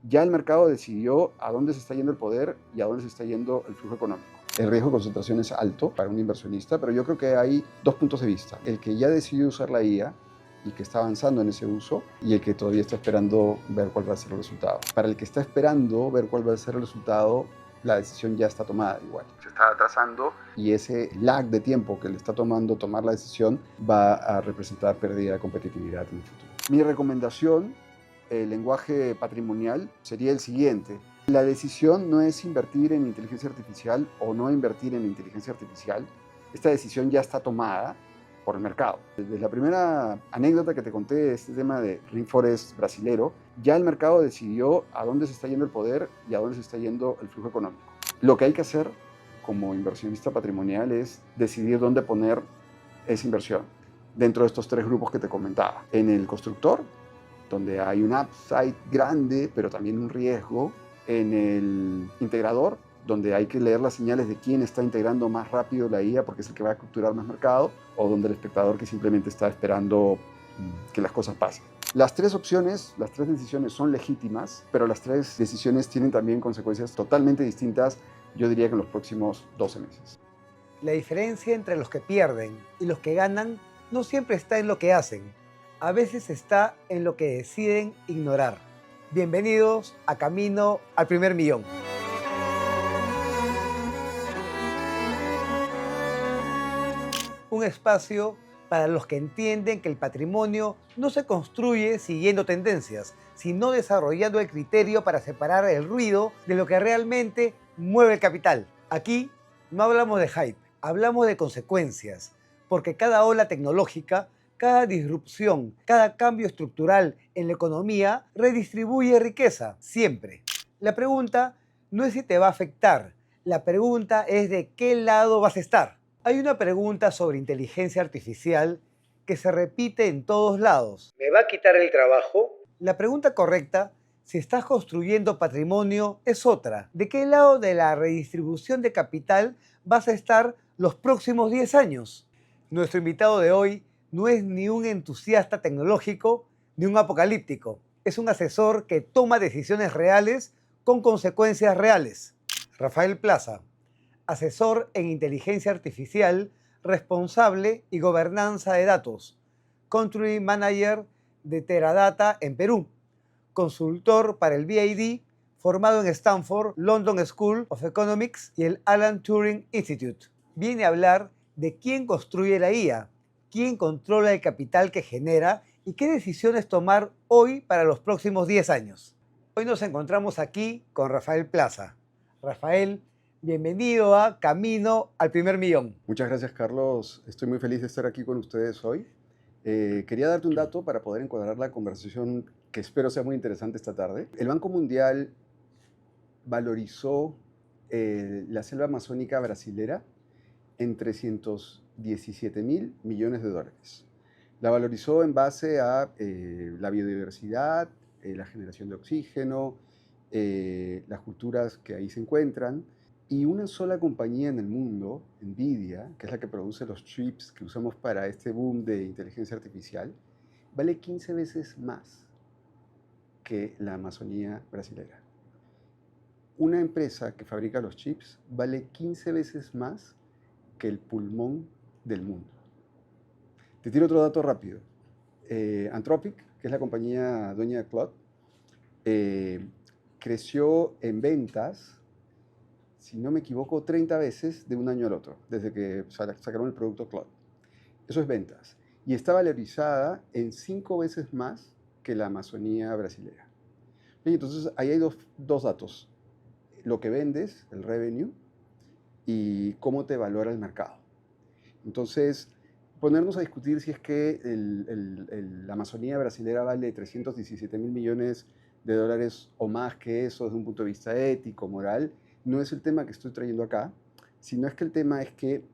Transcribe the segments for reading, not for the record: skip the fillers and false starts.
Ya el mercado decidió a dónde se está yendo el poder y a dónde se está yendo el flujo económico. El riesgo de concentración es alto para un inversionista, pero yo creo que hay dos puntos de vista. El que ya decidió usar la IA y que está avanzando en ese uso, y el que todavía está esperando ver cuál va a ser el resultado. Para el que está esperando ver cuál va a ser el resultado, la decisión ya está tomada igual. Se está atrasando y ese lag de tiempo que le está tomando tomar la decisión va a representar pérdida de competitividad en el futuro. Mi recomendación, el lenguaje patrimonial, sería el siguiente. La decisión no es invertir en inteligencia artificial o no invertir en inteligencia artificial. Esta decisión ya está tomada por el mercado. Desde la primera anécdota que te conté de este tema de Rainforest brasilero, ya el mercado decidió a dónde se está yendo el poder y a dónde se está yendo el flujo económico. Lo que hay que hacer como inversionista patrimonial es decidir dónde poner esa inversión dentro de estos tres grupos que te comentaba. En el constructor, donde hay un upside grande, pero también un riesgo. En el integrador, donde hay que leer las señales de quién está integrando más rápido la IA porque es el que va a capturar más mercado, o donde el espectador que simplemente está esperando que las cosas pasen. Las tres opciones, las tres decisiones son legítimas, pero las tres decisiones tienen también consecuencias totalmente distintas, yo diría que en los próximos 12 meses. La diferencia entre los que pierden y los que ganan no siempre está en lo que hacen, a veces está en lo que deciden ignorar. Bienvenidos a Camino al Primer Millón. Un espacio para los que entienden que el patrimonio no se construye siguiendo tendencias, sino desarrollando el criterio para separar el ruido de lo que realmente mueve el capital. Aquí no hablamos de hype, hablamos de consecuencias, porque cada ola tecnológica, cada disrupción, cada cambio estructural en la economía redistribuye riqueza, siempre. La pregunta no es si te va a afectar, la pregunta es de qué lado vas a estar. Hay una pregunta sobre inteligencia artificial que se repite en todos lados. ¿Me va a quitar el trabajo? La pregunta correcta, si estás construyendo patrimonio, es otra. ¿De qué lado de la redistribución de capital vas a estar los próximos 10 años? Nuestro invitado de hoy no es ni un entusiasta tecnológico ni un apocalíptico. Es un asesor que toma decisiones reales con consecuencias reales. Rafael Plaza, asesor en inteligencia artificial, responsable y gobernanza de datos, Country Manager de Teradata en Perú, consultor para el BID, formado en Stanford, London School of Economics y el Alan Turing Institute. Viene a hablar de quién construye la IA, quién controla el capital que genera y qué decisiones tomar hoy para los próximos 10 años. Hoy nos encontramos aquí con Rafael Plaza. Rafael, bienvenido a Camino al Primer Millón. Muchas gracias, Carlos. Estoy muy feliz de estar aquí con ustedes hoy. Quería darte un dato para poder encuadrar la conversación que espero sea muy interesante esta tarde. El Banco Mundial valorizó la selva amazónica brasilera en 317 mil millones de dólares. La valorizó en base a la biodiversidad, la generación de oxígeno, las culturas que ahí se encuentran. Y una sola compañía en el mundo, Nvidia, que es la que produce los chips que usamos para este boom de inteligencia artificial, vale 15 veces más que la Amazonía brasilera. Una empresa que fabrica los chips vale 15 veces más que el pulmón del mundo. Te tiro otro dato rápido. Anthropic, que es la compañía dueña de Claude, creció en ventas, si no me equivoco, 30 veces de un año al otro, desde que sacaron el producto Claude. Eso es ventas. Y está valorizada en 5 veces más que la Amazonía brasilera. Y entonces, ahí hay dos datos. Lo que vendes, el revenue, y cómo te valora el mercado. Entonces, ponernos a discutir si es que la Amazonía brasilera vale 317 mil millones de dólares o más que eso desde un punto de vista ético, moral, no es el tema que estoy trayendo acá, sino es que el tema es que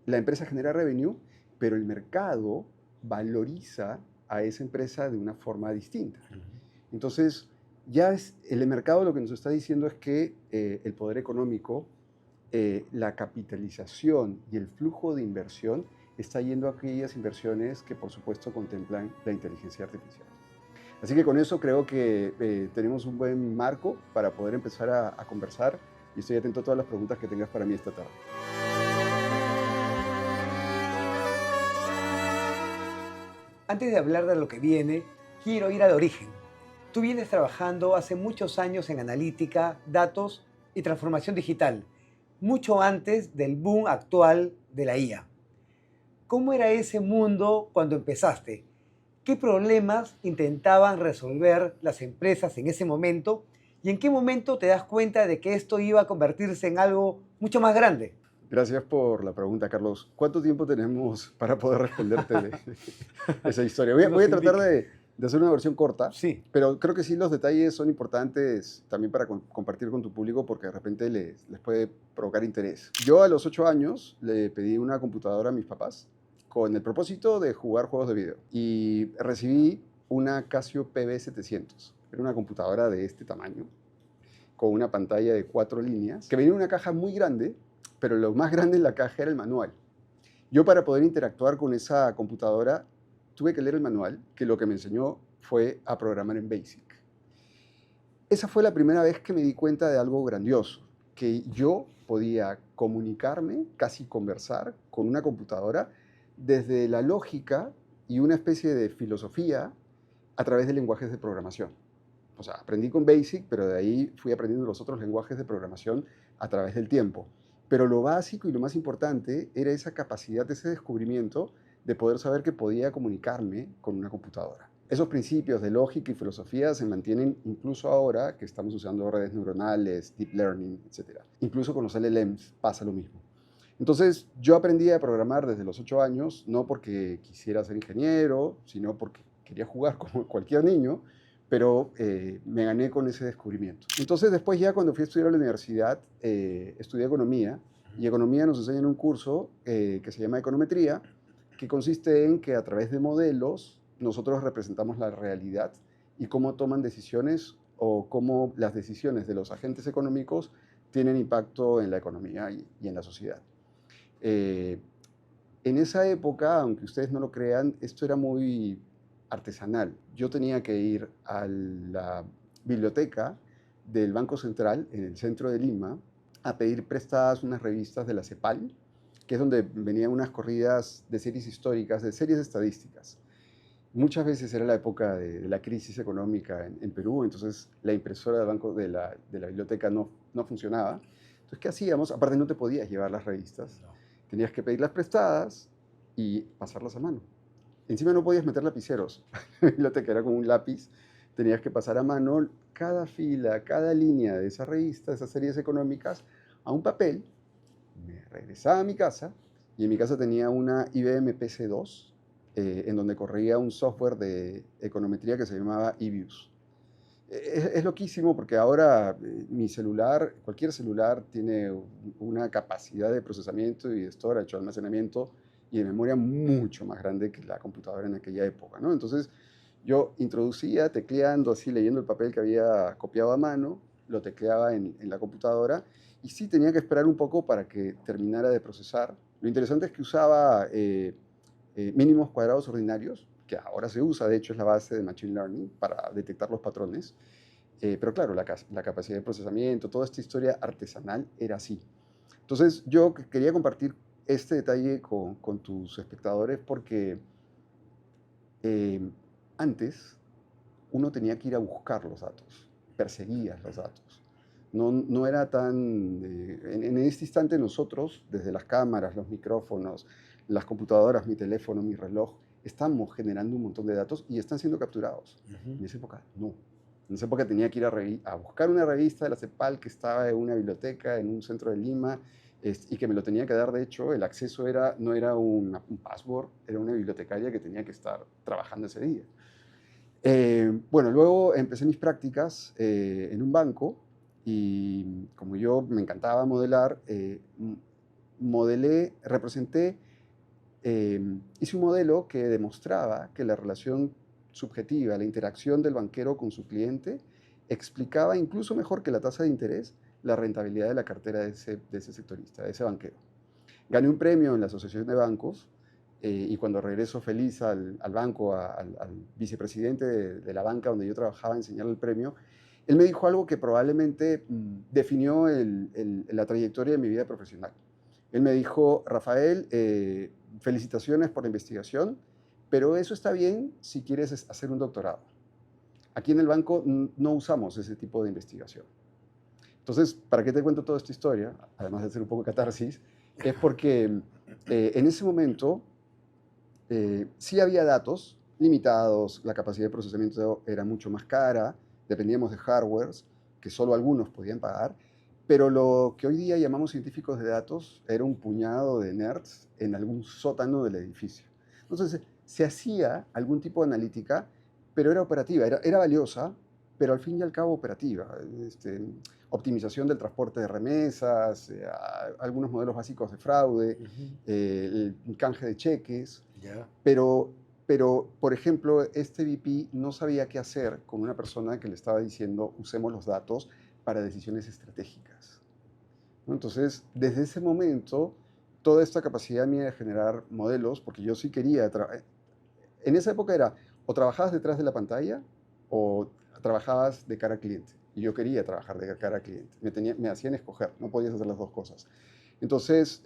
la empresa genera revenue, pero el mercado valoriza a esa empresa de una forma distinta. Entonces, el mercado lo que nos está diciendo es que el poder económico, la capitalización y el flujo de inversión está yendo a aquellas inversiones que por supuesto contemplan la inteligencia artificial. Así que con eso creo que tenemos un buen marco para poder empezar a conversar y estoy atento a todas las preguntas que tengas para mí esta tarde. Antes de hablar de lo que viene, quiero ir al origen. Tú vienes trabajando hace muchos años en analítica, datos y transformación digital, mucho antes del boom actual de la IA. ¿Cómo era ese mundo cuando empezaste? ¿Qué problemas intentaban resolver las empresas en ese momento? ¿Y en qué momento te das cuenta de que esto iba a convertirse en algo mucho más grande? Gracias por la pregunta, Carlos. ¿Cuánto tiempo tenemos para poder responderte de esa historia? Voy a tratar de hacer una versión corta, Sí. pero creo que sí los detalles son importantes también para compartir con tu público porque de repente les puede provocar interés. Yo a los 8 años le pedí una computadora a mis papás con el propósito de jugar juegos de video y recibí una Casio PB700. Era una computadora de este tamaño, con una pantalla de 4 líneas, que venía en una caja muy grande, pero lo más grande en la caja era el manual. Yo para poder interactuar con esa computadora tuve que leer el manual, que lo que me enseñó fue a programar en BASIC. Esa fue la primera vez que me di cuenta de algo grandioso, que yo podía comunicarme, casi conversar con una computadora desde la lógica y una especie de filosofía a través de lenguajes de programación. O sea, aprendí con BASIC, pero de ahí fui aprendiendo los otros lenguajes de programación a través del tiempo. Pero lo básico y lo más importante era esa capacidad, ese descubrimiento de poder saber que podía comunicarme con una computadora. Esos principios de lógica y filosofía se mantienen incluso ahora que estamos usando redes neuronales, deep learning, etc. Incluso con los LLMs pasa lo mismo. Entonces, yo aprendí a programar desde los 8 años, no porque quisiera ser ingeniero, sino porque quería jugar como cualquier niño, pero me gané con ese descubrimiento. Entonces después ya cuando fui a estudiar a la universidad, estudié economía, y economía nos enseña en un curso que se llama econometría, que consiste en que a través de modelos nosotros representamos la realidad y cómo toman decisiones o cómo las decisiones de los agentes económicos tienen impacto en la economía y en la sociedad. En esa época, aunque ustedes no lo crean, esto era muy artesanal. Yo tenía que ir a la biblioteca del Banco Central, en el centro de Lima, a pedir prestadas unas revistas de la CEPAL, que es donde venían unas corridas de series históricas, de series estadísticas. Muchas veces era la época de la crisis económica en Perú, entonces la impresora del banco de la biblioteca no funcionaba. Entonces, ¿qué hacíamos? Aparte, no te podías llevar las revistas. Tenías que pedirlas prestadas y pasarlas a mano. Encima no podías meter lapiceros. La biblioteca era como un lápiz. Tenías que pasar a mano cada fila, cada línea de esa revista, esas series económicas, a un papel. Me regresaba a mi casa y en mi casa tenía una IBM PC2 en donde corría un software de econometría que se llamaba eViews. Es loquísimo porque ahora mi celular, cualquier celular tiene una capacidad de procesamiento y de storage, almacenamiento y de memoria mucho más grande que la computadora en aquella época, ¿no? Entonces yo introducía tecleando así, leyendo el papel que había copiado a mano, lo tecleaba en la computadora y sí tenía que esperar un poco para que terminara de procesar. Lo interesante es que usaba mínimos cuadrados ordinarios, que ahora se usa, de hecho es la base de Machine Learning para detectar los patrones. Pero claro, la capacidad de procesamiento, toda esta historia artesanal era así. Entonces yo quería compartir este detalle con tus espectadores porque antes uno tenía que ir a buscar los datos, perseguías los datos. No era tan... en este instante nosotros, desde las cámaras, los micrófonos, las computadoras, mi teléfono, mi reloj, estamos generando un montón de datos y están siendo capturados. En esa época, no. En esa época tenía que ir a buscar una revista de la CEPAL que estaba en una biblioteca, en un centro de Lima, y que me lo tenía que dar. De hecho, el acceso no era un password, era una bibliotecaria que tenía que estar trabajando ese día. Bueno, luego empecé mis prácticas en un banco y como yo me encantaba modelar, representé, hice un modelo que demostraba que la relación subjetiva, la interacción del banquero con su cliente, explicaba incluso mejor que la tasa de interés la rentabilidad de la cartera de ese sectorista, de ese banquero. Gané un premio en la Asociación de Bancos y cuando regreso feliz al banco, al vicepresidente de la banca donde yo trabajaba, a enseñarle el premio, él me dijo algo que probablemente definió la trayectoria de mi vida profesional. Él me dijo: Rafael, felicitaciones por la investigación, pero eso está bien si quieres hacer un doctorado. Aquí en el banco no usamos ese tipo de investigación. Entonces, ¿para qué te cuento toda esta historia? Además de ser un poco catarsis, es porque en ese momento sí había datos limitados, la capacidad de procesamiento era mucho más cara, dependíamos de hardwares que solo algunos podían pagar, pero lo que hoy día llamamos científicos de datos era un puñado de nerds en algún sótano del edificio. Entonces, se hacía algún tipo de analítica, pero era operativa, era valiosa, pero al fin y al cabo operativa. Optimización del transporte de remesas, algunos modelos básicos de fraude, el canje de cheques, Ya. pero, por ejemplo, este VP no sabía qué hacer con una persona que le estaba diciendo: usemos los datos para decisiones estratégicas, ¿no? Entonces, desde ese momento, toda esta capacidad mía de generar modelos, porque yo sí quería, en esa época era o trabajabas detrás de la pantalla o trabajabas de cara al cliente. Y yo quería trabajar de cara al cliente. Me hacían escoger, no podías hacer las dos cosas. Entonces,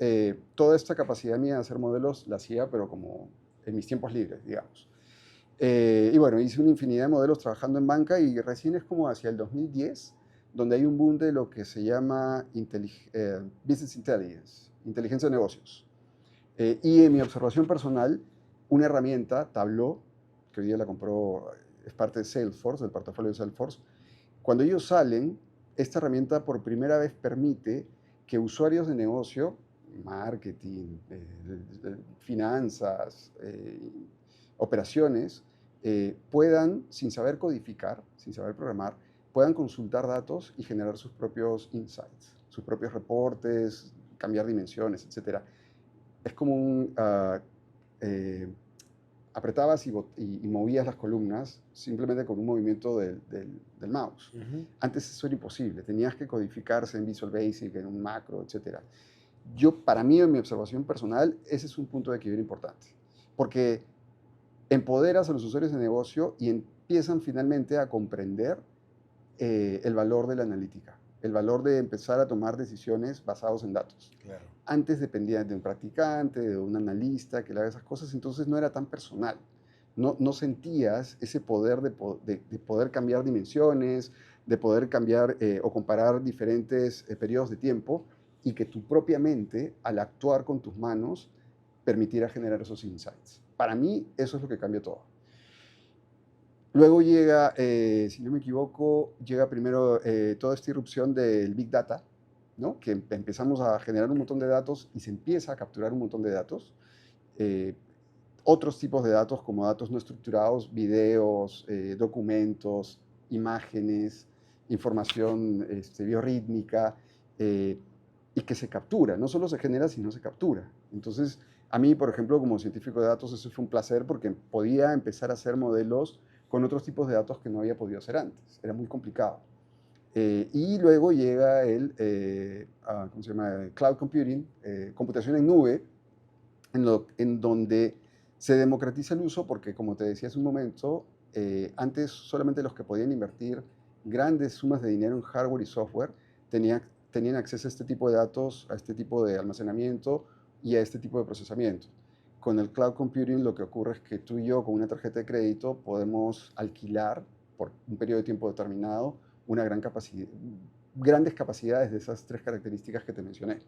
toda esta capacidad mía de hacer modelos la hacía, pero como en mis tiempos libres, digamos. Y bueno, hice una infinidad de modelos trabajando en banca y recién es como hacia el 2010, donde hay un boom de lo que se llama Business Intelligence, inteligencia de negocios. Y en mi observación personal, una herramienta, Tableau, que hoy día la compró, es parte de Salesforce, del portafolio de Salesforce, cuando ellos salen, esta herramienta por primera vez permite que usuarios de negocio, marketing, finanzas, operaciones, puedan, sin saber codificar, sin saber programar, puedan consultar datos y generar sus propios insights, sus propios reportes, cambiar dimensiones, etc. Es como apretabas y movías las columnas simplemente con un movimiento del mouse. Antes eso era imposible, tenías que codificarse en Visual Basic, en un macro, etc. Para mí, en mi observación personal, ese es un punto de equilibrio importante, porque empoderas a los usuarios de negocio y empiezan finalmente a comprender el valor de la analítica, el valor de empezar a tomar decisiones basadas en datos. Claro. Antes dependía de un practicante, de un analista que le haga esas cosas, entonces no era tan personal. No sentías ese poder de poder cambiar dimensiones, de poder cambiar o comparar diferentes periodos de tiempo y que tu propia mente, al actuar con tus manos, permitiera generar esos insights. Para mí, eso es lo que cambia todo. Luego llega, si no me equivoco, llega primero toda esta irrupción del Big Data, ¿no? Que empezamos a generar un montón de datos y se empieza a capturar un montón de datos. Otros tipos de datos como datos no estructurados, videos, documentos, imágenes, información biorrítmica, y que se captura, no solo se genera, sino se captura. Entonces, a mí, por ejemplo, como científico de datos, eso fue un placer porque podía empezar a hacer modelos con otros tipos de datos que no había podido hacer antes. Era muy complicado. Y luego llega ¿cómo se llama? Cloud computing, computación en nube, en donde se democratiza el uso porque, como te decía hace un momento, antes solamente los que podían invertir grandes sumas de dinero en hardware y software tenían acceso a este tipo de datos, a este tipo de almacenamiento y a este tipo de procesamiento. Con el cloud computing lo que ocurre es que tú y yo con una tarjeta de crédito podemos alquilar por un periodo de tiempo determinado grandes capacidades de esas tres características que te mencioné.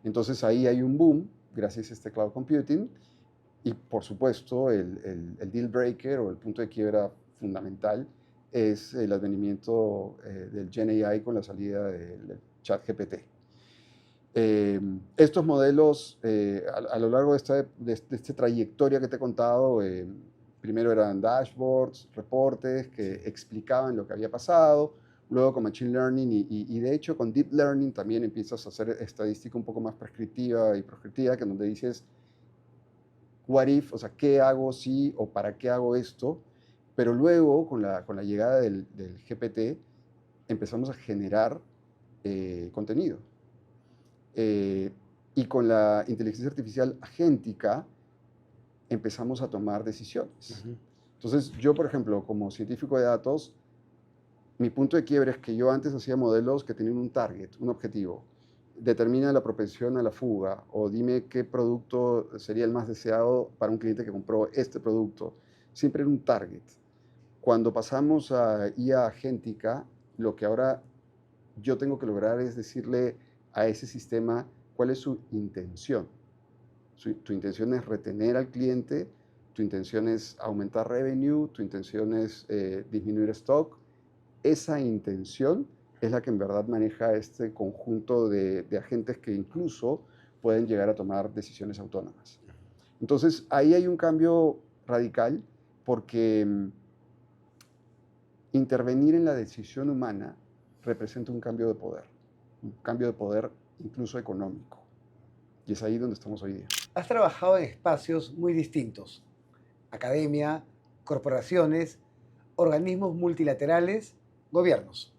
Entonces ahí hay un boom gracias a este cloud computing y por supuesto el deal breaker o el punto de quiebra fundamental es el advenimiento del Gen AI con la salida del ChatGPT. Estos modelos, a lo largo de esta trayectoria que te he contado, primero eran dashboards, reportes que explicaban lo que había pasado, luego con Machine Learning y de hecho con Deep Learning también empiezas a hacer estadística un poco más prescriptiva y proscriptiva, que en donde dices, what if, o sea, ¿qué hago si o para qué hago esto? Pero luego, con la llegada del GPT, empezamos a generar contenido. Y con la inteligencia artificial agéntica, empezamos a tomar decisiones. Ujú. Entonces, yo, por ejemplo, como científico de datos, mi punto de quiebre es que yo antes hacía modelos que tenían un target, un objetivo. Determina la propensión a la fuga o dime qué producto sería el más deseado para un cliente que compró este producto. Siempre era un target. Cuando pasamos a IA agéntica, lo que ahora yo tengo que lograr es decirle a ese sistema cuál es su intención. Tu intención es retener al cliente, tu intención es aumentar revenue, tu intención es disminuir stock. Esa intención es la que en verdad maneja este conjunto de agentes que incluso pueden llegar a tomar decisiones autónomas. Entonces, ahí hay un cambio radical porque intervenir en la decisión humana representa un cambio de poder incluso económico. Y es ahí donde estamos hoy día. Has trabajado en espacios muy distintos: academia, corporaciones, organismos multilaterales, gobiernos.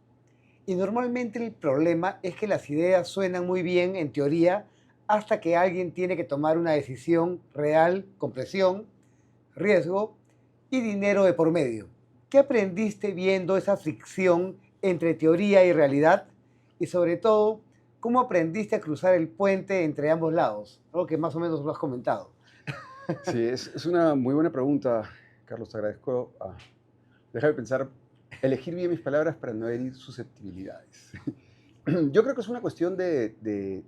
Y normalmente el problema es que las ideas suenan muy bien en teoría hasta que alguien tiene que tomar una decisión real con presión, riesgo y dinero de por medio. ¿Qué aprendiste viendo esa fricción entre teoría y realidad? Y sobre todo, ¿cómo aprendiste a cruzar el puente entre ambos lados? Algo que más o menos lo has comentado. Sí, es una muy buena pregunta, Carlos, te agradezco. Déjame pensar, elegir bien mis palabras para no herir susceptibilidades. Yo creo que es una cuestión de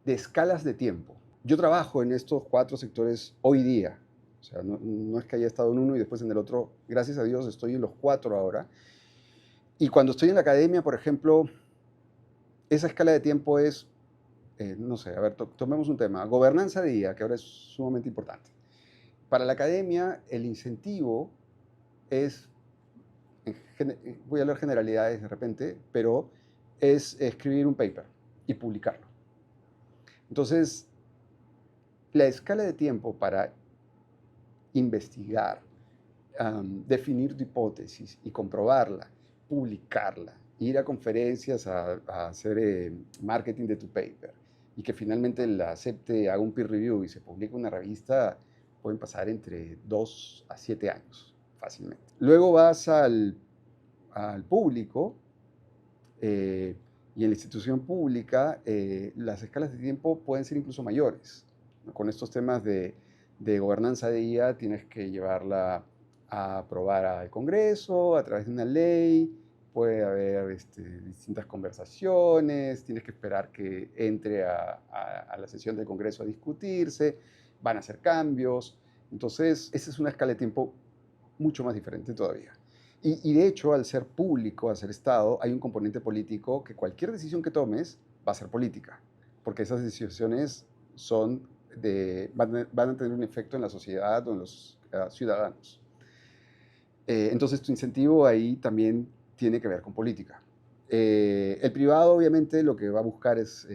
escalas de tiempo. Yo trabajo en estos 4 sectores hoy día. O sea, no es que haya estado en uno y después en el otro. Gracias a Dios estoy en los 4 ahora. Y cuando estoy en la academia, por ejemplo, esa escala de tiempo es, no sé, a ver, tomemos un tema, gobernanza de IA, que ahora es sumamente importante. Para la academia, el incentivo es, voy a hablar generalidades de repente, pero es escribir un paper y publicarlo. Entonces, la escala de tiempo para investigar, definir tu hipótesis y comprobarla, publicarla, ir a conferencias a hacer marketing de tu paper y que finalmente la acepte, haga un peer review y se publique en una revista, pueden pasar entre 2 a 7 años fácilmente. Luego vas al público y en la institución pública las escalas de tiempo pueden ser incluso mayores. Con estos temas de gobernanza de IA tienes que llevarla a aprobar al Congreso a través de una ley, puede haber distintas conversaciones, tienes que esperar que entre a la sesión del Congreso a discutirse, van a hacer cambios. Entonces, esa es una escala de tiempo mucho más diferente todavía. Y de hecho, al ser público, al ser Estado, hay un componente político que cualquier decisión que tomes va a ser política, porque esas decisiones van a tener un efecto en la sociedad o en los ciudadanos. Entonces, tu incentivo ahí también tiene que ver con política. El privado, obviamente, lo que va a buscar es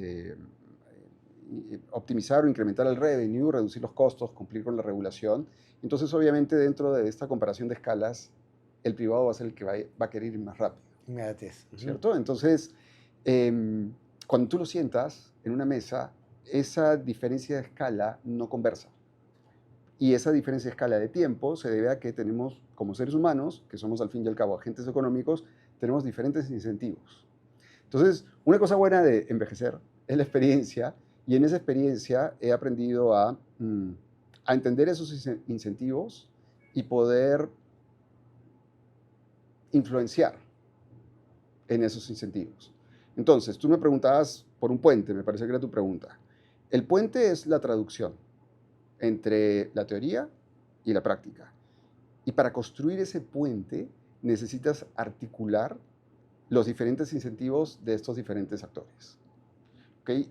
optimizar o incrementar el revenue, reducir los costos, cumplir con la regulación. Entonces, obviamente, dentro de esta comparación de escalas, el privado va a ser el que va a querer ir más rápido. Inmediatez. ¿Cierto? Entonces, cuando tú lo sientas en una mesa, esa diferencia de escala no conversa. Y esa diferencia de escala de tiempo se debe a que tenemos, como seres humanos, que somos al fin y al cabo agentes económicos, tenemos diferentes incentivos. Entonces, una cosa buena de envejecer es la experiencia, y en esa experiencia he aprendido a entender esos incentivos y poder influenciar en esos incentivos. Entonces, tú me preguntabas por un puente, me parece que era tu pregunta. El puente es la traducción entre la teoría y la práctica. Y para construir ese puente necesitas articular los diferentes incentivos de estos diferentes actores. ¿Okay?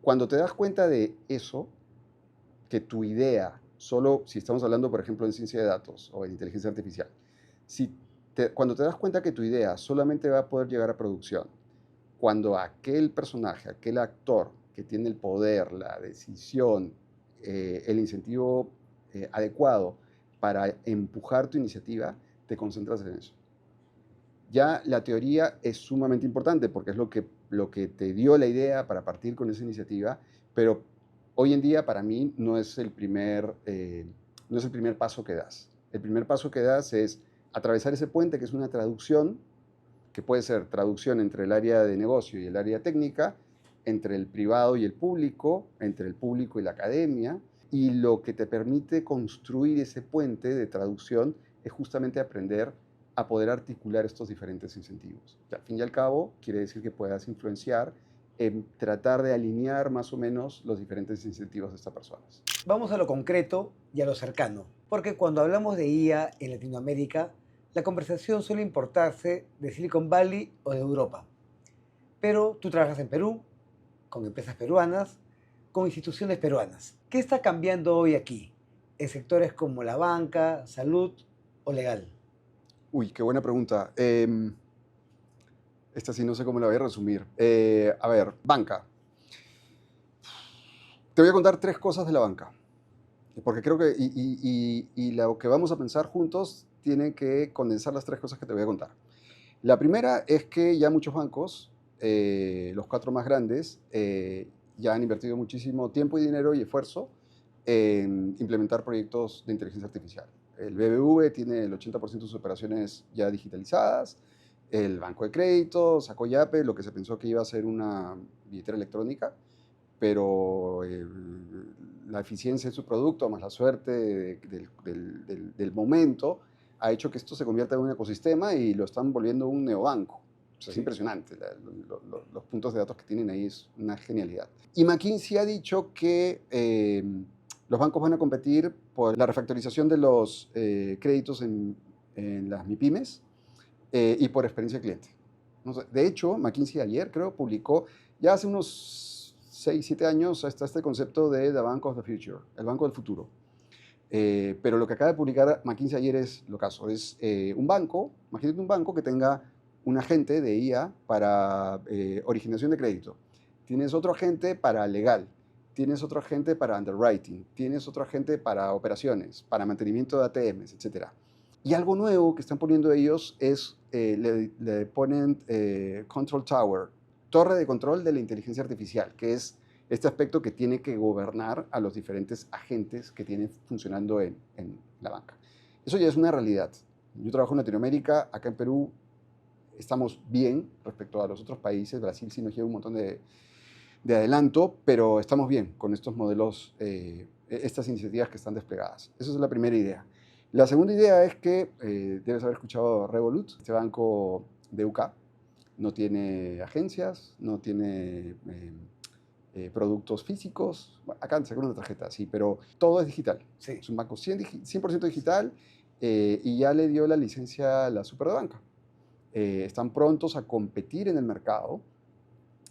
Cuando te das cuenta de eso, que tu idea, solo si estamos hablando, por ejemplo, en ciencia de datos o en inteligencia artificial, cuando te das cuenta que tu idea solamente va a poder llegar a producción cuando aquel personaje, aquel actor que tiene el poder, la decisión, el incentivo adecuado para empujar tu iniciativa, te concentras en eso. Ya la teoría es sumamente importante porque es lo que te dio la idea para partir con esa iniciativa, pero Hoy en día, para mí, no es el primer paso que das. El primer paso que das es atravesar ese puente, que es una traducción, que puede ser traducción entre el área de negocio y el área técnica, entre el privado y el público, entre el público y la academia, y lo que te permite construir ese puente de traducción es justamente aprender a poder articular estos diferentes incentivos. Al fin y al cabo, quiere decir que puedas influenciar en tratar de alinear más o menos los diferentes incentivos de estas personas. Vamos a lo concreto y a lo cercano, porque cuando hablamos de IA en Latinoamérica, la conversación suele importarse de Silicon Valley o de Europa. Pero tú trabajas en Perú, con empresas peruanas, con instituciones peruanas. ¿Qué está cambiando hoy aquí, en sectores como la banca, salud o legal? Uy, qué buena pregunta. Esta sí no sé cómo la voy a resumir. A ver, banca. Te voy a contar tres cosas de la banca, porque creo que, y lo que vamos a pensar juntos tiene que condensar las tres cosas que te voy a contar. La primera es que ya muchos bancos, los cuatro más grandes, ya han invertido muchísimo tiempo y dinero y esfuerzo en implementar proyectos de inteligencia artificial. El BBV tiene el 80% de sus operaciones ya digitalizadas. El Banco de Crédito sacó Yape, lo que se pensó que iba a ser una billetera electrónica, pero la eficiencia de su producto, más la suerte del momento, ha hecho que esto se convierta en un ecosistema y lo están volviendo un neobanco. O sea, es impresionante. Los puntos de datos que tienen ahí es una genialidad. Y McKinsey ha dicho que los bancos van a competir por la refactorización de los créditos en las MIPYMES y por experiencia de cliente. No sé, de hecho, McKinsey ayer, creo, publicó, ya hace unos 6, 7 años, está este concepto de The Bank of the Future, el banco del futuro. Pero lo que acaba de publicar McKinsey ayer es lo caso, es un banco, imagínate un banco que tenga un agente de IA para originación de crédito, tienes otro agente para legal, tienes otro agente para underwriting, tienes otro agente para operaciones, para mantenimiento de ATMs, etc. Y algo nuevo que están poniendo ellos es, le ponen Control Tower, torre de control de la inteligencia artificial, que es este aspecto que tiene que gobernar a los diferentes agentes que tienen funcionando en la banca. Eso ya es una realidad. Yo trabajo en Latinoamérica, acá en Perú estamos bien respecto a los otros países. Brasil sí nos lleva un montón de adelanto, pero estamos bien con estos modelos, estas iniciativas que están desplegadas. Esa es la primera idea. La segunda idea es que debes haber escuchado Revolut, este banco de UK. No tiene agencias, no tiene productos físicos. Bueno, acá sacan una tarjeta, sí, pero todo es digital. Sí. Es un banco 100% digital y ya le dio la licencia a la Superbanca. Están prontos a competir en el mercado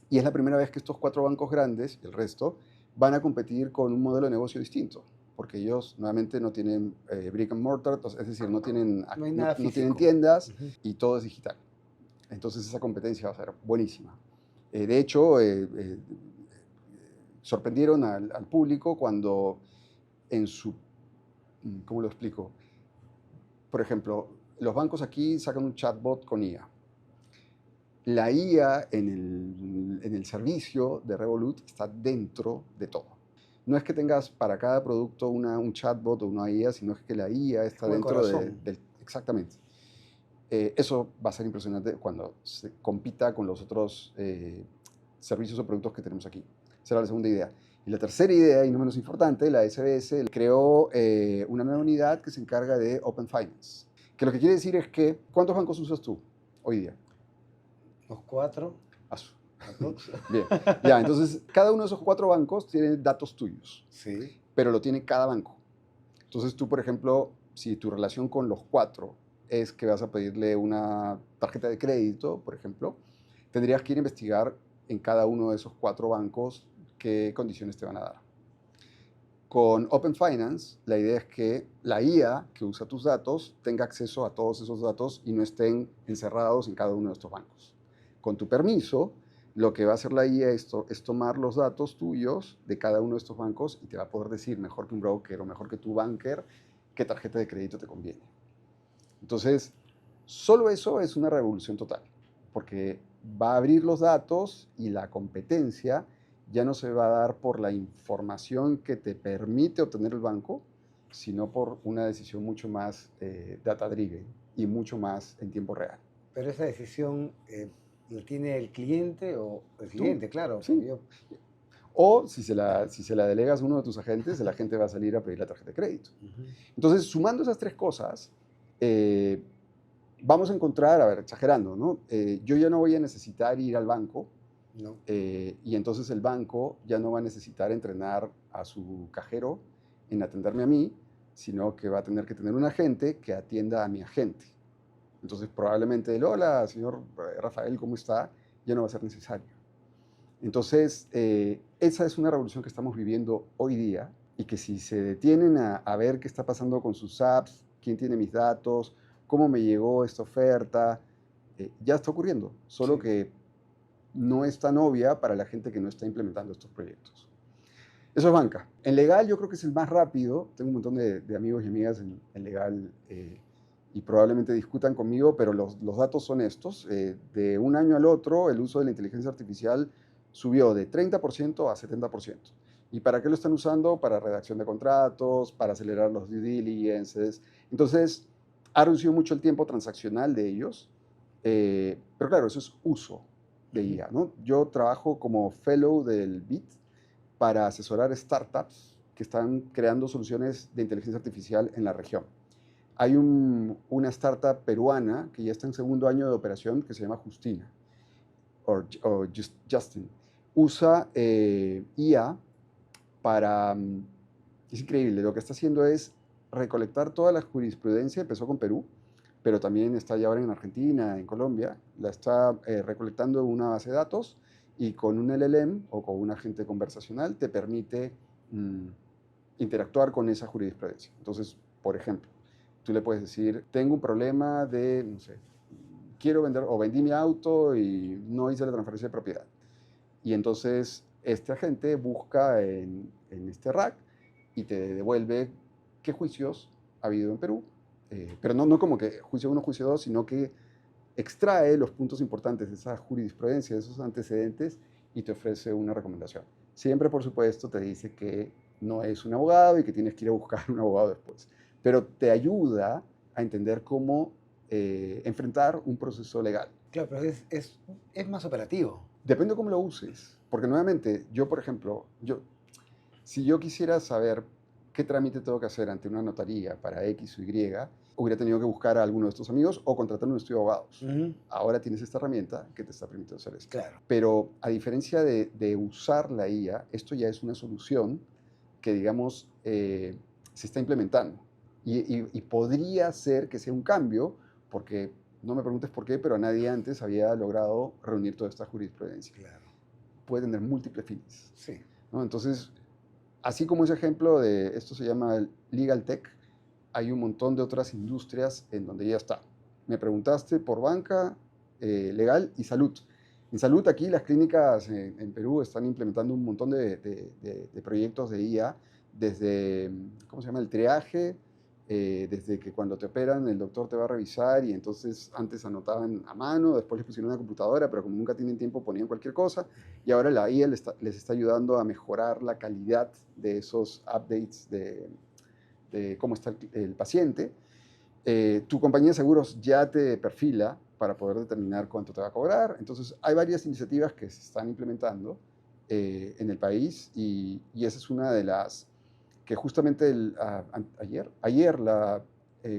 y es la primera vez que estos cuatro bancos grandes, y el resto, van a competir con un modelo de negocio distinto, porque ellos nuevamente no tienen brick and mortar, es decir, no tienen, No tienen tiendas y Uh-huh. todo es digital. Entonces esa competencia va a ser buenísima. De hecho, sorprendieron al público cuando en su, ¿cómo lo explico? Por ejemplo, los bancos aquí sacan un chatbot con IA. La IA en el servicio de Revolut está dentro de todo. No es que tengas para cada producto un chatbot o una IA, sino que la IA está dentro del... Exactamente. Eso va a ser impresionante cuando se compita con los otros servicios o productos que tenemos aquí. Esa era la segunda idea. Y la tercera idea, y no menos importante, la SBS creó una nueva unidad que se encarga de Open Finance. Que lo que quiere decir es que, ¿cuántos bancos usas tú hoy día? Los 4. Bien, ya, entonces cada uno de esos 4 bancos tiene datos tuyos, Sí. pero lo tiene cada banco. Entonces tú, por ejemplo, si tu relación con los 4 es que vas a pedirle una tarjeta de crédito, por ejemplo, tendrías que ir a investigar en cada uno de esos 4 bancos qué condiciones te van a dar. Con Open Finance, la idea es que la IA que usa tus datos tenga acceso a todos esos datos y no estén encerrados en cada uno de estos bancos. Con tu permiso, lo que va a hacer la IA es tomar los datos tuyos de cada uno de estos bancos y te va a poder decir, mejor que un broker o mejor que tu banker, qué tarjeta de crédito te conviene. Entonces, solo eso es una revolución total, porque va a abrir los datos y la competencia ya no se va a dar por la información que te permite obtener el banco, sino por una decisión mucho más data-driven y mucho más en tiempo real. Pero esa decisión la tiene el cliente o el Tú, cliente, claro, porque sí. yo... O si se la delegas a uno de tus agentes, el agente va a salir a pedir la tarjeta de crédito. Entonces, sumando esas tres cosas, vamos a encontrar, a ver, exagerando, ¿no? Yo ya no voy a necesitar ir al banco No. y entonces el banco ya no va a necesitar entrenar a su cajero en atenderme a mí, sino que va a tener que tener un agente que atienda a mi agente. Entonces, probablemente el hola, señor Rafael, ¿cómo está? Ya no va a ser necesario. Entonces, esa es una revolución que estamos viviendo hoy día y que si se detienen a ver qué está pasando con sus apps, quién tiene mis datos, cómo me llegó esta oferta, ya está ocurriendo, solo Sí. que no es tan obvia para la gente que no está implementando estos proyectos. Eso es banca. En legal yo creo que es el más rápido. Tengo un montón de amigos y amigas en legal y probablemente discutan conmigo, pero los datos son estos. De un año al otro, el uso de la inteligencia artificial subió de 30% a 70%. ¿Y para qué lo están usando? Para redacción de contratos, para acelerar los due diligences. Entonces, ha reducido mucho el tiempo transaccional de ellos, pero claro, eso es uso de IA, ¿no? Yo trabajo como fellow del BIT para asesorar startups que están creando soluciones de inteligencia artificial en la región. Hay una startup peruana que ya está en segundo año de operación que se llama Justina, o Justin. Usa IA para... es increíble, lo que está haciendo es recolectar toda la jurisprudencia, empezó con Perú, pero también está ya ahora en Argentina, en Colombia, la está recolectando en una base de datos y con un LLM o con un agente conversacional te permite interactuar con esa jurisprudencia. Entonces, por ejemplo, tú le puedes decir, tengo un problema de, no sé, quiero vender o vendí mi auto y no hice la transferencia de propiedad. Y entonces este agente busca en este rack y te devuelve qué juicios ha habido en Perú, pero no como que juicio 1, juicio 2, sino que extrae los puntos importantes de esa jurisprudencia, de esos antecedentes y te ofrece una recomendación. Siempre, por supuesto, te dice que no es un abogado y que tienes que ir a buscar un abogado después, pero te ayuda a entender cómo enfrentar un proceso legal. Claro, pero es más operativo. Depende de cómo lo uses, porque nuevamente, yo, por ejemplo, si yo quisiera saber qué trámite tengo que hacer ante una notaría para X o Y, hubiera tenido que buscar a alguno de estos amigos o contratar un estudio de abogados. Ahora tienes esta herramienta que te está permitiendo hacer esto. Claro. Pero a diferencia de usar la IA, esto ya es una solución que, digamos, se está implementando. Y podría ser que sea un cambio, porque no me preguntes por qué, pero nadie antes había logrado reunir toda esta jurisprudencia. Claro. Puede tener múltiples fines, Sí. ¿no? Entonces, así como ese ejemplo de esto se llama Legal Tech, hay un montón de otras industrias en donde ya está. Me preguntaste por banca, legal y salud. En salud aquí las clínicas en Perú están implementando un montón de proyectos de IA, desde, ¿cómo se llama?, el triaje, desde que cuando te operan el doctor te va a revisar y entonces antes anotaban a mano, después les pusieron una computadora, pero como nunca tienen tiempo ponían cualquier cosa y ahora la IA les está ayudando a mejorar la calidad de esos updates de cómo está el paciente. Tu compañía de seguros ya te perfila para poder determinar cuánto te va a cobrar. Entonces, hay varias iniciativas que se están implementando en el país y esa es una de las que justamente ayer la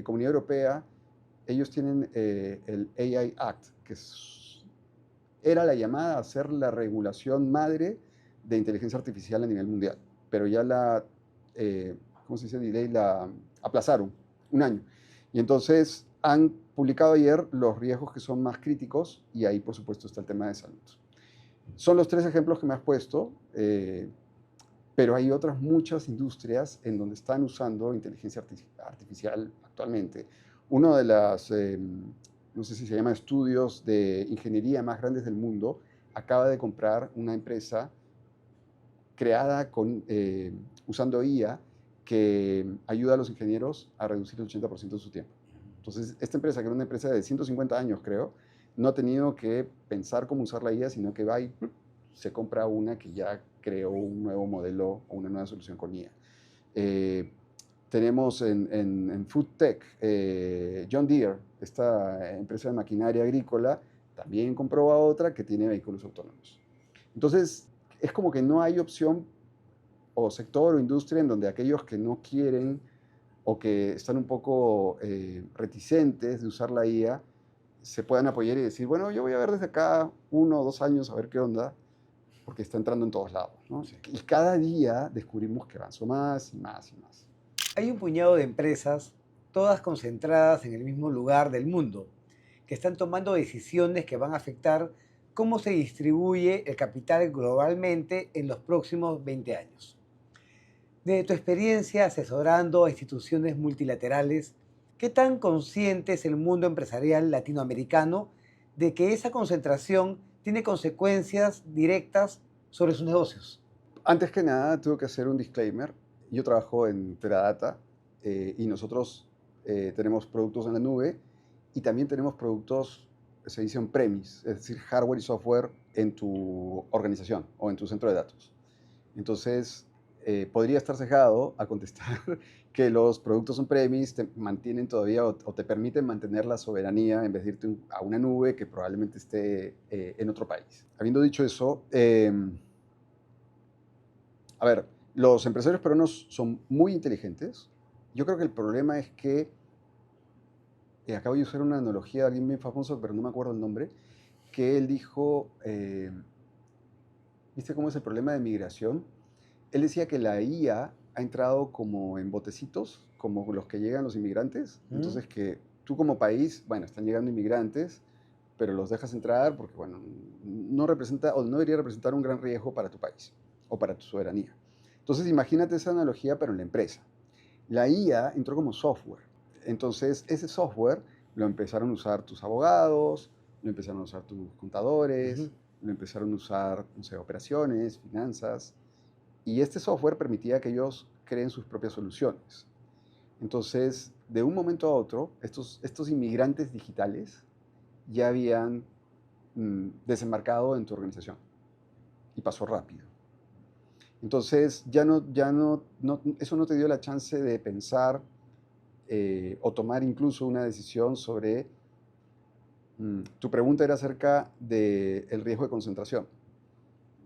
Comunidad Europea, ellos tienen el AI Act, que era la llamada a ser la regulación madre de inteligencia artificial a nivel mundial, pero ya ¿cómo se dice? Delay, la aplazaron un año. Y entonces han publicado ayer los riesgos que son más críticos y ahí por supuesto está el tema de salud. Son los tres ejemplos que me has puesto, pero hay otras muchas industrias en donde están usando inteligencia artificial actualmente. Uno de las, no sé si se llama estudios de ingeniería más grandes del mundo, acaba de comprar una empresa creada usando IA que ayuda a los ingenieros a reducir el 80% de su tiempo. Entonces, esta empresa, que era una empresa de 150 años, creo, no ha tenido que pensar cómo usar la IA, sino que va y se compra una que ya creó un nuevo modelo o una nueva solución con IA. Tenemos en Food Tech, John Deere, esta empresa de maquinaria agrícola, también compró a otra que tiene vehículos autónomos. Entonces, es como que no hay opción o sector o industria en donde aquellos que no quieren o que están un poco reticentes de usar la IA se puedan apoyar y decir, bueno, yo voy a ver desde acá 1 o 2 años a ver qué onda, porque está entrando en todos lados, ¿no? Sí. Y cada día descubrimos que avanzó más y más y más. Hay un puñado de empresas, todas concentradas en el mismo lugar del mundo, que están tomando decisiones que van a afectar cómo se distribuye el capital globalmente en los próximos 20 años. De tu experiencia asesorando a instituciones multilaterales, ¿qué tan consciente es el mundo empresarial latinoamericano de que esa concentración tiene consecuencias directas sobre sus negocios? Antes que nada, tengo que hacer un disclaimer. Yo trabajo en Teradata y nosotros tenemos productos en la nube y también tenemos productos, se dice on-premise, es decir, hardware y software en tu organización o en tu centro de datos. Entonces, podría estar sesgado a contestar que los productos on-premise te mantienen todavía o te permiten mantener la soberanía en vez de irte a una nube que probablemente esté en otro país. Habiendo dicho eso, a ver, los empresarios peruanos son muy inteligentes. Yo creo que el problema es que, acabo de usar una analogía de alguien bien famoso, pero no me acuerdo el nombre, que él dijo, ¿viste cómo es el problema de migración? Él decía que la IA ha entrado como en botecitos, como los que llegan los inmigrantes. Entonces que tú como país, bueno, están llegando inmigrantes, pero los dejas entrar porque, bueno, no representa o no debería representar un gran riesgo para tu país o para tu soberanía. Entonces imagínate esa analogía, pero en la empresa. La IA entró como software. Entonces ese software lo empezaron a usar tus abogados, lo empezaron a usar tus contadores, lo empezaron a usar, no sé, operaciones, finanzas. Y este software permitía que ellos creen sus propias soluciones. Entonces, de un momento a otro, estos inmigrantes digitales ya habían desembarcado en tu organización y pasó rápido. Entonces, eso no te dio la chance de pensar o tomar incluso una decisión sobre... tu pregunta era acerca del riesgo de concentración.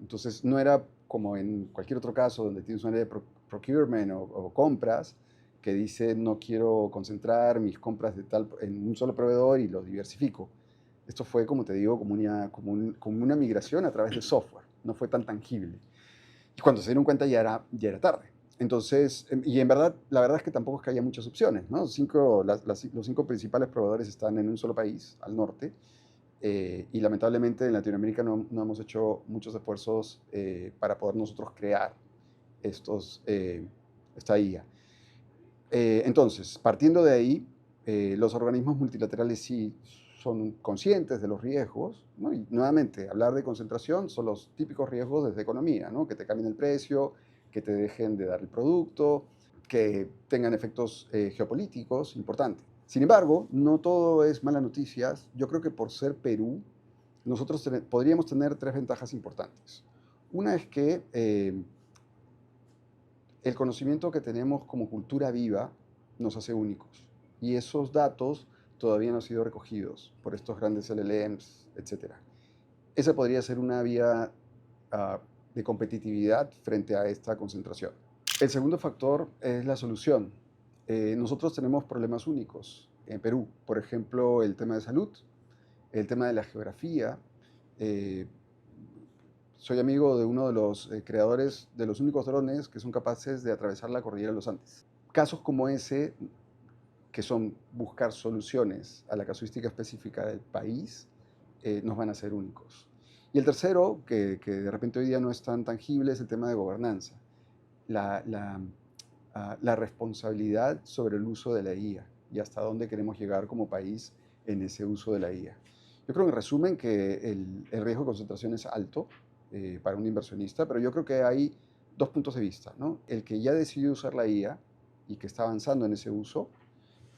Entonces, no era como en cualquier otro caso donde tienes una área de procurement o compras que dice no quiero concentrar mis compras en un solo proveedor y los diversifico. Esto fue, como te digo, como una migración a través de software. No fue tan tangible. Y cuando se dieron cuenta ya era tarde. Entonces, y en verdad, la verdad es que tampoco es que haya muchas opciones, ¿no? Los 5 principales proveedores están en un solo país, al norte, y lamentablemente en Latinoamérica no hemos hecho muchos esfuerzos para poder nosotros crear esta IA. Entonces, partiendo de ahí, los organismos multilaterales sí son conscientes de los riesgos, ¿no? Y nuevamente, hablar de concentración son los típicos riesgos desde economía, ¿no? Que te cambien el precio, que te dejen de dar el producto, que tengan efectos geopolíticos importantes. Sin embargo, no todo es malas noticias. Yo creo que por ser Perú, nosotros podríamos tener 3 ventajas importantes. Una es que el conocimiento que tenemos como cultura viva nos hace únicos. Y esos datos todavía no han sido recogidos por estos grandes LLMs, etc. Esa podría ser una vía de competitividad frente a esta concentración. El segundo factor es la solución. Nosotros tenemos problemas únicos en Perú. Por ejemplo, el tema de salud, el tema de la geografía. Soy amigo de uno de los creadores de los únicos drones que son capaces de atravesar la cordillera de los Andes. Casos como ese, que son buscar soluciones a la casuística específica del país, nos van a ser únicos. Y el tercero, que de repente hoy día no es tan tangible, es el tema de gobernanza. La responsabilidad sobre el uso de la IA y hasta dónde queremos llegar como país en ese uso de la IA. Yo creo en resumen que el riesgo de concentración es alto para un inversionista, pero yo creo que hay 2 puntos de vista, ¿no? El que ya decidió usar la IA y que está avanzando en ese uso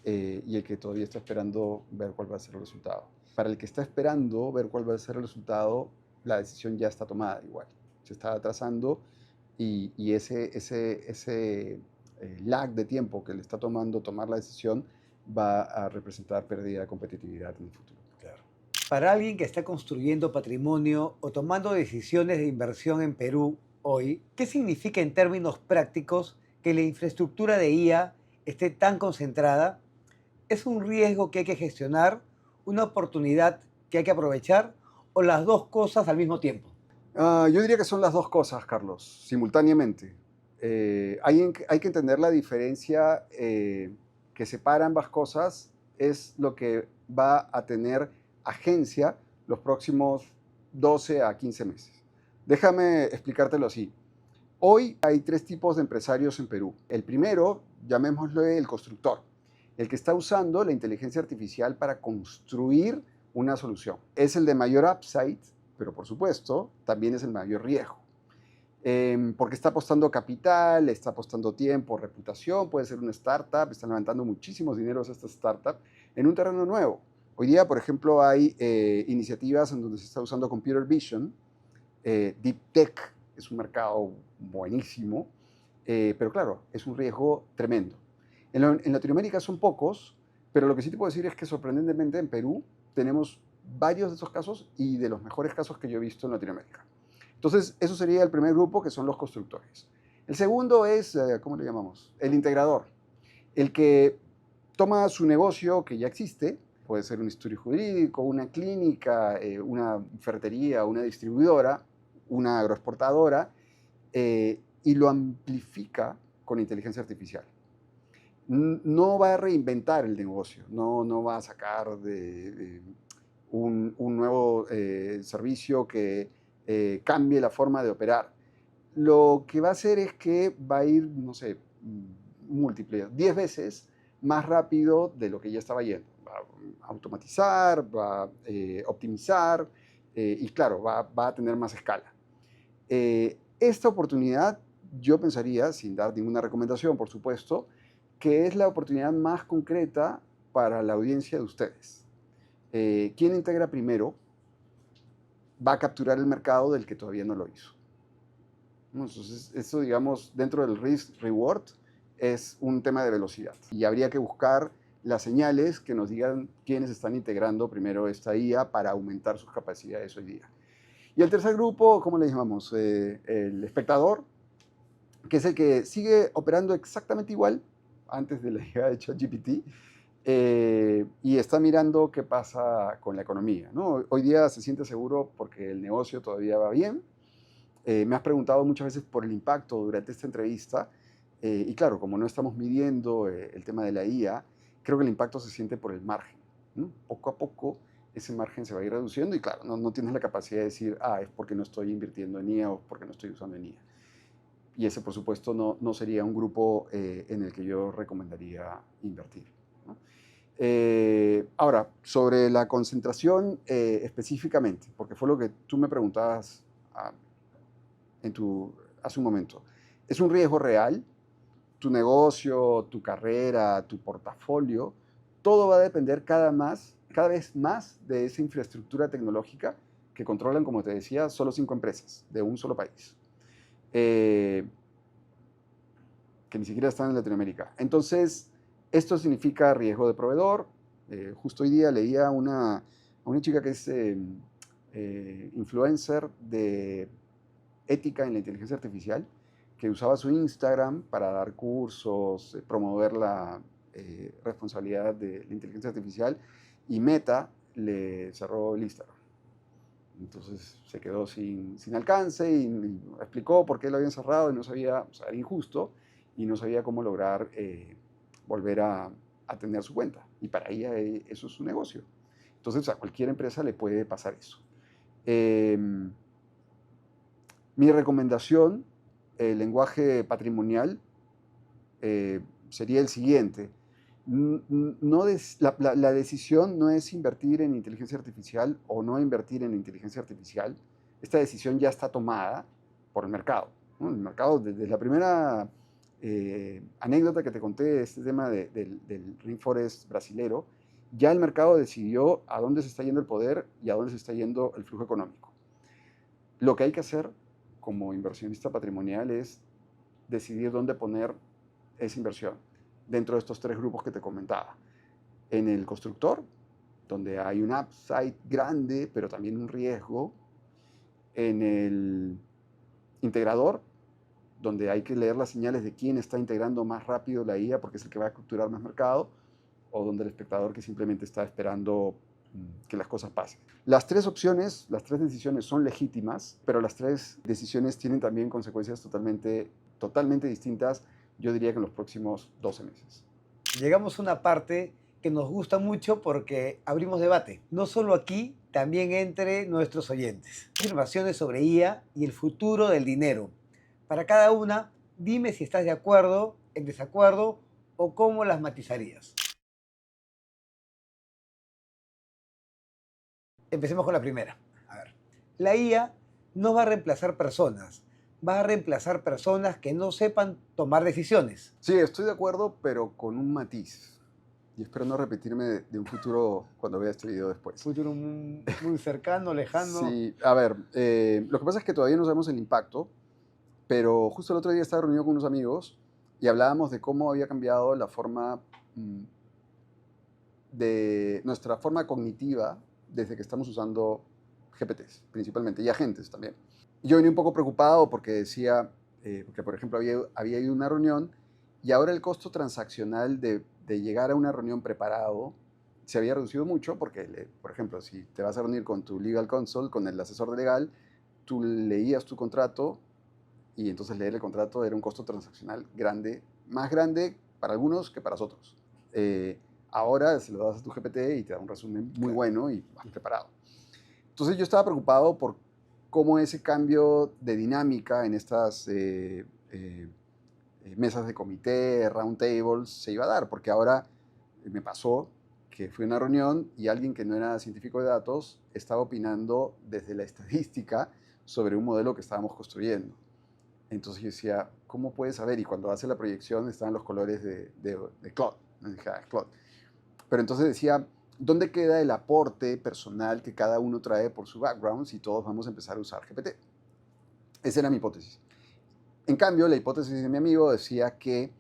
y el que todavía está esperando ver cuál va a ser el resultado. Para el que está esperando ver cuál va a ser el resultado, la decisión ya está tomada igual. se está atrasando y ese lag de tiempo que le está tomando tomar la decisión va a representar pérdida de competitividad en el futuro. Claro. Para alguien que está construyendo patrimonio o tomando decisiones de inversión en Perú hoy, ¿qué significa en términos prácticos que la infraestructura de IA esté tan concentrada? ¿Es un riesgo que hay que gestionar, una oportunidad que hay que aprovechar o las dos cosas al mismo tiempo? Yo diría que son las dos cosas, Carlos, simultáneamente. Hay que entender la diferencia que separa ambas cosas, es lo que va a tener agencia los próximos 12 a 15 meses. Déjame explicártelo así. Hoy hay tres tipos de empresarios en Perú. El primero, llamémosle el constructor, el que está usando la inteligencia artificial para construir una solución. Es el de mayor upside, pero por supuesto también es el mayor riesgo. Porque está apostando capital, está apostando tiempo, reputación, puede ser una startup, están levantando muchísimos dineros estas startups en un terreno nuevo. Hoy día, por ejemplo, hay iniciativas en donde se está usando computer vision, deep tech, es un mercado buenísimo, pero claro, es un riesgo tremendo. En Latinoamérica son pocos, pero lo que sí te puedo decir es que sorprendentemente en Perú tenemos varios de esos casos y de los mejores casos que yo he visto en Latinoamérica. Entonces, eso sería el primer grupo, que son los constructores. El segundo es, ¿cómo le llamamos? El integrador, el que toma su negocio que ya existe, puede ser un estudio jurídico, una clínica, una ferretería, una distribuidora, una agroexportadora, y lo amplifica con inteligencia artificial. No va a reinventar el negocio, no va a sacar un nuevo servicio que cambie la forma de operar. Lo que va a hacer es que va a ir, no sé, múltiples, 10 veces más rápido de lo que ya estaba yendo. Va a automatizar, va a optimizar y claro, va a tener más escala. Esta oportunidad, yo pensaría, sin dar ninguna recomendación, por supuesto, que es la oportunidad más concreta para la audiencia de ustedes. ¿Quién integra primero? Va a capturar el mercado del que todavía no lo hizo. Entonces, eso, digamos, dentro del risk-reward es un tema de velocidad. Y habría que buscar las señales que nos digan quiénes están integrando primero esta IA para aumentar sus capacidades hoy día. Y el tercer grupo, ¿cómo le llamamos? El espectador, que es el que sigue operando exactamente igual antes de la llegada de ChatGPT, y está mirando qué pasa con la economía, ¿no? Hoy día se siente seguro porque el negocio todavía va bien. Me has preguntado muchas veces por el impacto durante esta entrevista, y claro, como no estamos midiendo el tema de la IA, creo que el impacto se siente por el margen, ¿no? Poco a poco ese margen se va a ir reduciendo y claro, no tienes la capacidad de decir, es porque no estoy invirtiendo en IA o porque no estoy usando en IA. Y ese, por supuesto, no sería un grupo en el que yo recomendaría invertir, ¿no? Ahora, sobre la concentración específicamente, porque fue lo que tú me preguntabas hace un momento. ¿Es un riesgo real? Tu negocio, tu carrera, tu portafolio, todo va a depender cada vez más de esa infraestructura tecnológica que controlan, como te decía, solo 5 empresas de un solo país. Que ni siquiera están en Latinoamérica. Entonces, esto significa riesgo de proveedor. Justo hoy día leía a una chica que es influencer de ética en la inteligencia artificial, que usaba su Instagram para dar cursos, promover la responsabilidad de la inteligencia artificial, y Meta le cerró el Instagram. Entonces se quedó sin alcance y explicó por qué lo habían cerrado y no sabía, o sea, era injusto y no sabía cómo lograr volver a tener su cuenta. Y para ella eso es su negocio. Entonces a cualquier empresa le puede pasar eso. Mi recomendación, el lenguaje patrimonial, sería el siguiente. La decisión no es invertir en inteligencia artificial o no invertir en inteligencia artificial. Esta decisión ya está tomada por el mercado, ¿no? El mercado, desde la primera anécdota que te conté, este tema del rainforest brasilero, ya el mercado decidió a dónde se está yendo el poder y a dónde se está yendo el flujo económico. Lo que hay que hacer como inversionista patrimonial es decidir dónde poner esa inversión dentro de estos tres grupos que te comentaba. En el constructor, donde hay un upside grande, pero también un riesgo. En el integrador, donde hay que leer las señales de quién está integrando más rápido la IA porque es el que va a capturar más mercado, o donde el espectador que simplemente está esperando que las cosas pasen. Las tres opciones, las tres decisiones son legítimas, pero las tres decisiones tienen también consecuencias totalmente distintas, yo diría que en los próximos 12 meses. Llegamos a una parte que nos gusta mucho porque abrimos debate, no solo aquí, también entre nuestros oyentes. Afirmaciones sobre IA y el futuro del dinero. Para cada una, dime si estás de acuerdo, en desacuerdo o cómo las matizarías. Empecemos con la primera. A ver, la IA no va a reemplazar personas, va a reemplazar personas que no sepan tomar decisiones. Sí, estoy de acuerdo, pero con un matiz. Y espero no repetirme de un futuro cuando vea este video después. Futuro muy cercano, lejano. Sí, a ver, lo que pasa es que todavía no sabemos el impacto, pero justo el otro día estaba reunido con unos amigos y hablábamos de cómo había cambiado la forma de nuestra forma cognitiva desde que estamos usando GPTs, principalmente, y agentes también. Yo venía un poco preocupado porque decía, porque por ejemplo había ido a una reunión y ahora el costo transaccional de llegar a una reunión preparado se había reducido mucho porque, por ejemplo, si te vas a reunir con tu legal counsel, con el asesor legal, tú leías tu contrato y entonces leer el contrato era un costo transaccional grande, más grande para algunos que para otros. Ahora se lo das a tu GPT y te da un resumen muy bueno y más preparado. Entonces yo estaba preocupado por cómo ese cambio de dinámica en estas mesas de comité, round tables, se iba a dar, porque ahora me pasó que fui a una reunión y alguien que no era científico de datos estaba opinando desde la estadística sobre un modelo que estábamos construyendo. Entonces yo decía, ¿cómo puedes saber? Y cuando hace la proyección estaban los colores de Claude. Dije, Claude. Pero entonces decía, ¿dónde queda el aporte personal que cada uno trae por su background si todos vamos a empezar a usar GPT? Esa era mi hipótesis. En cambio, la hipótesis de mi amigo decía que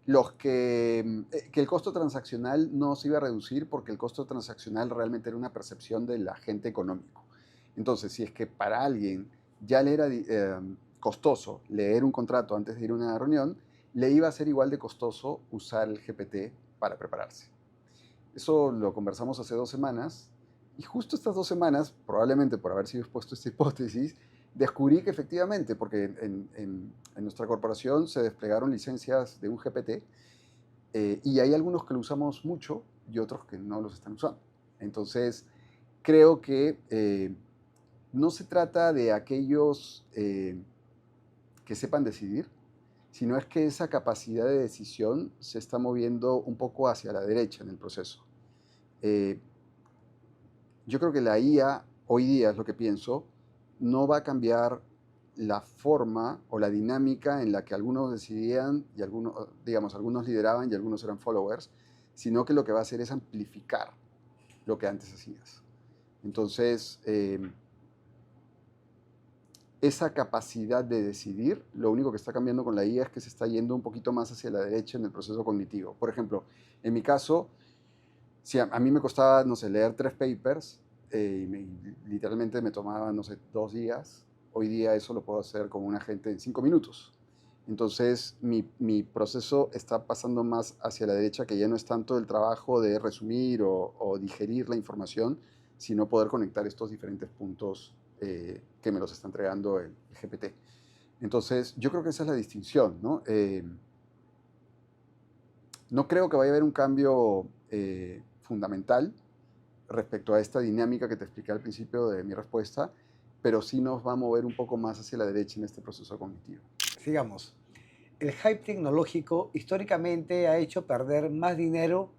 el costo transaccional no se iba a reducir porque el costo transaccional realmente era una percepción del agente económico. Entonces, si es que para alguien ya le era costoso leer un contrato antes de ir a una reunión, le iba a ser igual de costoso usar el GPT para prepararse. Eso lo conversamos hace 2 semanas y justo estas 2 semanas, probablemente por haber sido expuesto a esta hipótesis, descubrí que efectivamente, porque en nuestra corporación se desplegaron licencias de un GPT y hay algunos que lo usamos mucho y otros que no los están usando. Entonces, creo que no se trata de aquellos que sepan decidir, sino es que esa capacidad de decisión se está moviendo un poco hacia la derecha en el proceso. Yo creo que la IA, hoy día es lo que pienso, no va a cambiar la forma o la dinámica en la que algunos decidían y algunos lideraban y algunos eran followers, sino que lo que va a hacer es amplificar lo que antes hacías. Entonces, esa capacidad de decidir, lo único que está cambiando con la IA es que se está yendo un poquito más hacia la derecha en el proceso cognitivo. Por ejemplo, en mi caso, si a mí me costaba, no sé, leer 3 papers, literalmente me tomaba, no sé, 2 días. Hoy día eso lo puedo hacer con un agente en 5 minutos. Entonces, mi proceso está pasando más hacia la derecha, que ya no es tanto el trabajo de resumir o digerir la información, sino poder conectar estos diferentes puntos que me los está entregando el GPT. Entonces, yo creo que esa es la distinción, ¿no? No creo que vaya a haber un cambio fundamental respecto a esta dinámica que te expliqué al principio de mi respuesta, pero sí nos va a mover un poco más hacia la derecha en este proceso cognitivo. Sigamos. El hype tecnológico históricamente ha hecho perder más dinero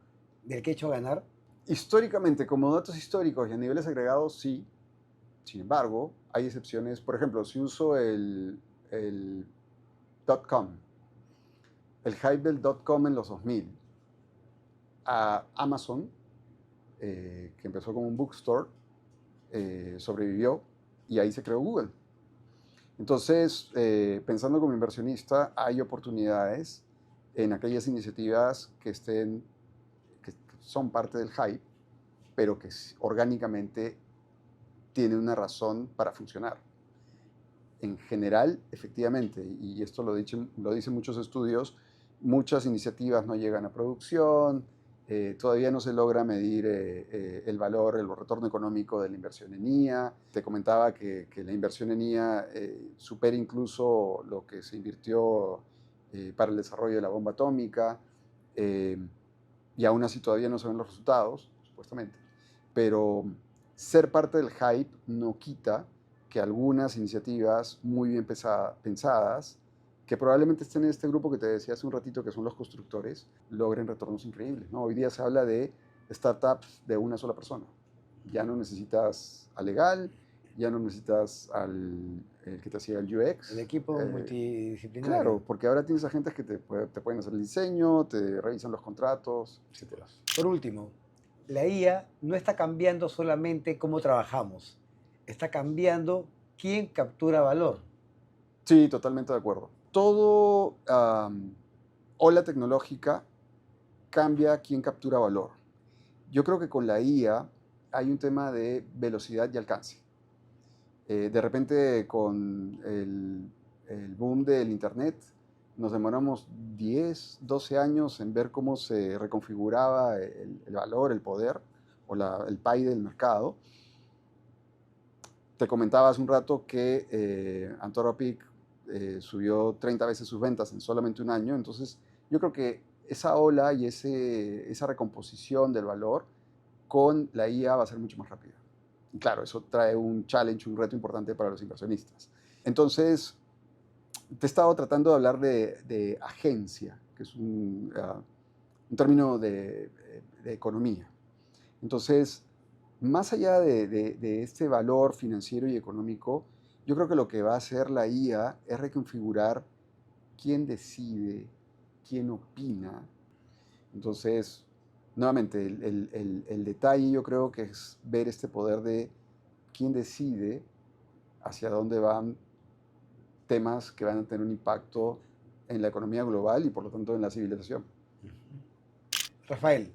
del que ha hecho ganar. Históricamente, como datos históricos y a niveles agregados, sí. Sin embargo, hay excepciones. Por ejemplo, si uso el .com, el hype del .com en los 2000, a Amazon, que empezó como un bookstore, sobrevivió y ahí se creó Google. Entonces, pensando como inversionista, hay oportunidades en aquellas iniciativas que son parte del hype, pero que orgánicamente tienen una razón para funcionar. En general, efectivamente, y esto lo dicen muchos estudios, muchas iniciativas no llegan a producción, todavía no se logra medir el valor, el retorno económico de la inversión en IA. Te comentaba que la inversión en IA supera incluso lo que se invirtió para el desarrollo de la bomba atómica, eh, y aún así todavía no se ven los resultados, supuestamente. Pero ser parte del hype no quita que algunas iniciativas muy bien pensadas, que probablemente estén en este grupo que te decía hace un ratito, que son los constructores, logren retornos increíbles, ¿no? Hoy día se habla de startups de una sola persona. Ya no necesitas al legal, ya no necesitas al el que te hacía el El UX. equipo multidisciplinario. Claro, porque ahora tienes agentes que te pueden hacer el diseño, te revisan los contratos, etc. Por último, la IA no está cambiando solamente cómo trabajamos, está cambiando quién captura valor. Sí, totalmente de acuerdo. Todo ola tecnológica cambia quién captura valor. Yo creo que con la IA hay un tema de velocidad y alcance. De repente con el boom del Internet nos demoramos 10, 12 años en ver cómo se reconfiguraba el valor, el poder o el pie del mercado. Te comentaba hace un rato que Anthropic subió 30 veces sus ventas en solamente un año. Entonces, yo creo que esa ola y esa recomposición del valor con la IA va a ser mucho más rápida. Y claro, eso trae un challenge, un reto importante para los inversionistas. Entonces, te he estado tratando de hablar de agencia, que es un término de economía. Entonces, más allá de este valor financiero y económico, yo creo que lo que va a hacer la IA es reconfigurar quién decide, quién opina. Entonces, nuevamente, el detalle yo creo que es ver este poder de quién decide hacia dónde van temas que van a tener un impacto en la economía global y por lo tanto en la civilización. Rafael,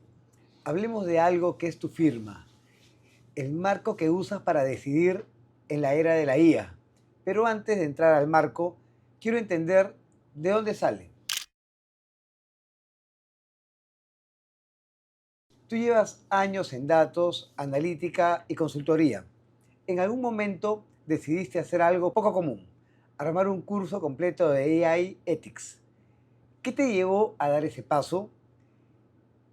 hablemos de algo que es tu firma, el marco que usas para decidir en la era de la IA. Pero antes de entrar al marco, quiero entender de dónde sale. Tú llevas años en datos, analítica y consultoría. En algún momento decidiste hacer algo poco común, armar un curso completo de AI Ethics. ¿Qué te llevó a dar ese paso?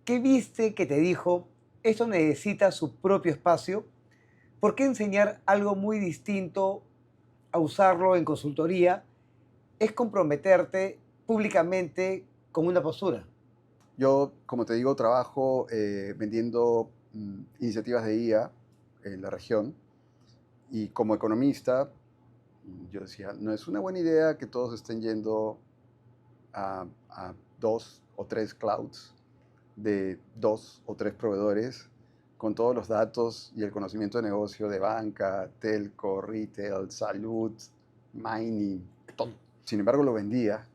¿Qué viste que te dijo, esto necesita su propio espacio? ¿Por qué enseñar algo muy distinto a usarlo en consultoría es comprometerte públicamente con una postura? Yo, como te digo, trabajo vendiendo iniciativas de IA en la región y como economista, yo decía, no es una buena idea que todos estén yendo a dos o tres clouds de dos o tres proveedores con todos los datos y el conocimiento de negocio de banca, telco, retail, salud, mining, todo. Sin embargo, lo vendía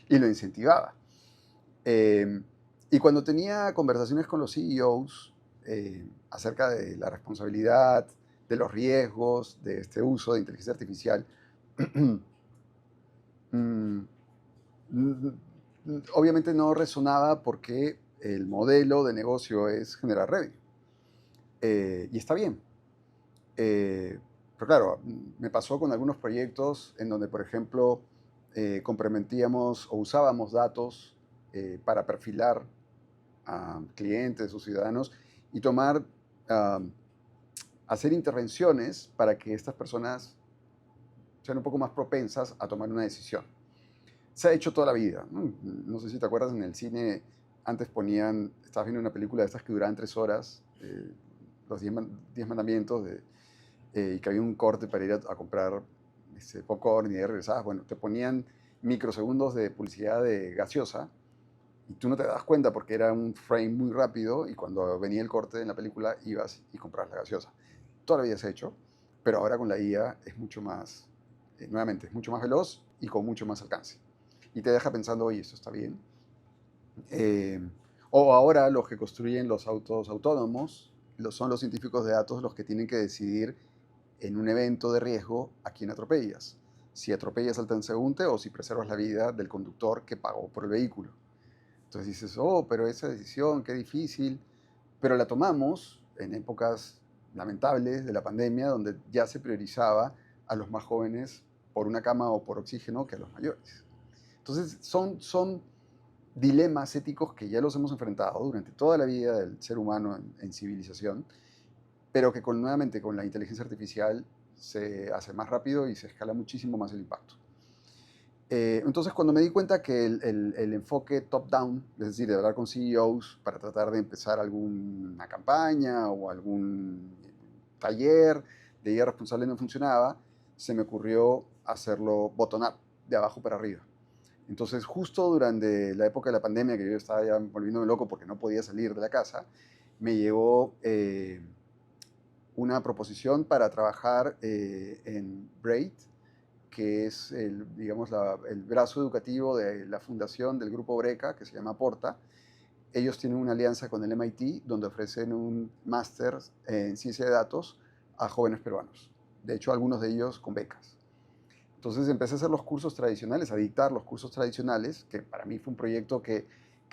y lo incentivaba. Y cuando tenía conversaciones con los CEOs acerca de la responsabilidad, de los riesgos de este uso de inteligencia artificial, mm, obviamente no resonaba porque el modelo de negocio es generar revenue. Y está bien. Pero claro, me pasó con algunos proyectos en donde, por ejemplo, comprometíamos o usábamos datos para perfilar a clientes o ciudadanos y hacer intervenciones para que estas personas sean un poco más propensas a tomar una decisión. Se ha hecho toda la vida. No sé si te acuerdas, en el cine antes estabas viendo una película de estas que duraban 3 horas, los 10 mandamientos, y que había un corte para ir a comprar popcorn y de regresabas. Bueno, te ponían microsegundos de publicidad de gaseosa y tú no te das cuenta porque era un frame muy rápido y cuando venía el corte en la película ibas y comprabas la gaseosa. Toda la vida se ha hecho, pero ahora con la IA es mucho más Nuevamente, es mucho más veloz y con mucho más alcance. Y te deja pensando, oye, esto está bien. Eh, o ahora los que construyen los autos autónomos son los científicos de datos los que tienen que decidir en un evento de riesgo a quién atropellas. Si atropellas al transeúnte o si preservas la vida del conductor que pagó por el vehículo. Entonces dices, oh, pero esa decisión, qué difícil. Pero la tomamos en épocas lamentables de la pandemia, donde ya se priorizaba a los más jóvenes por una cama o por oxígeno que a los mayores. Entonces son dilemas éticos que ya los hemos enfrentado durante toda la vida del ser humano en civilización, pero que nuevamente con la inteligencia artificial se hace más rápido y se escala muchísimo más el impacto. Entonces, cuando me di cuenta que el enfoque top-down, es decir, de hablar con CEOs para tratar de empezar alguna campaña o algún taller de guía responsable no funcionaba, se me ocurrió hacerlo bottom-up, de abajo para arriba. Entonces, justo durante la época de la pandemia, que yo estaba ya volviéndome loco porque no podía salir de la casa, me llegó una proposición para trabajar en Braid, que es digamos, el brazo educativo de la fundación del grupo Breca, que se llama Porta. Ellos tienen una alianza con el MIT, donde ofrecen un máster en ciencia de datos a jóvenes peruanos. De hecho, algunos de ellos con becas. Entonces empecé a hacer los cursos tradicionales, a dictar los cursos tradicionales, que para mí fue un proyecto que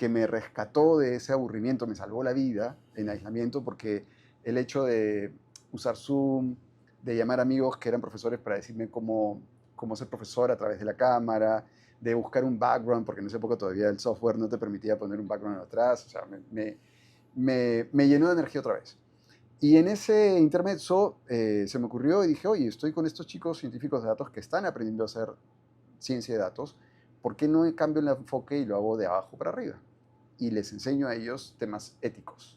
me rescató de ese aburrimiento, me salvó la vida en aislamiento, porque el hecho de usar Zoom, de llamar amigos que eran profesores para decirme cómo ser profesor a través de la cámara, de buscar un background, porque en esa época todavía el software no te permitía poner un background atrás, o sea, me llenó de energía otra vez. Y en ese intermezzo se me ocurrió y dije, oye, estoy con estos chicos científicos de datos que están aprendiendo a hacer ciencia de datos, ¿por qué no cambio el enfoque y lo hago de abajo para arriba? Y les enseño a ellos temas éticos,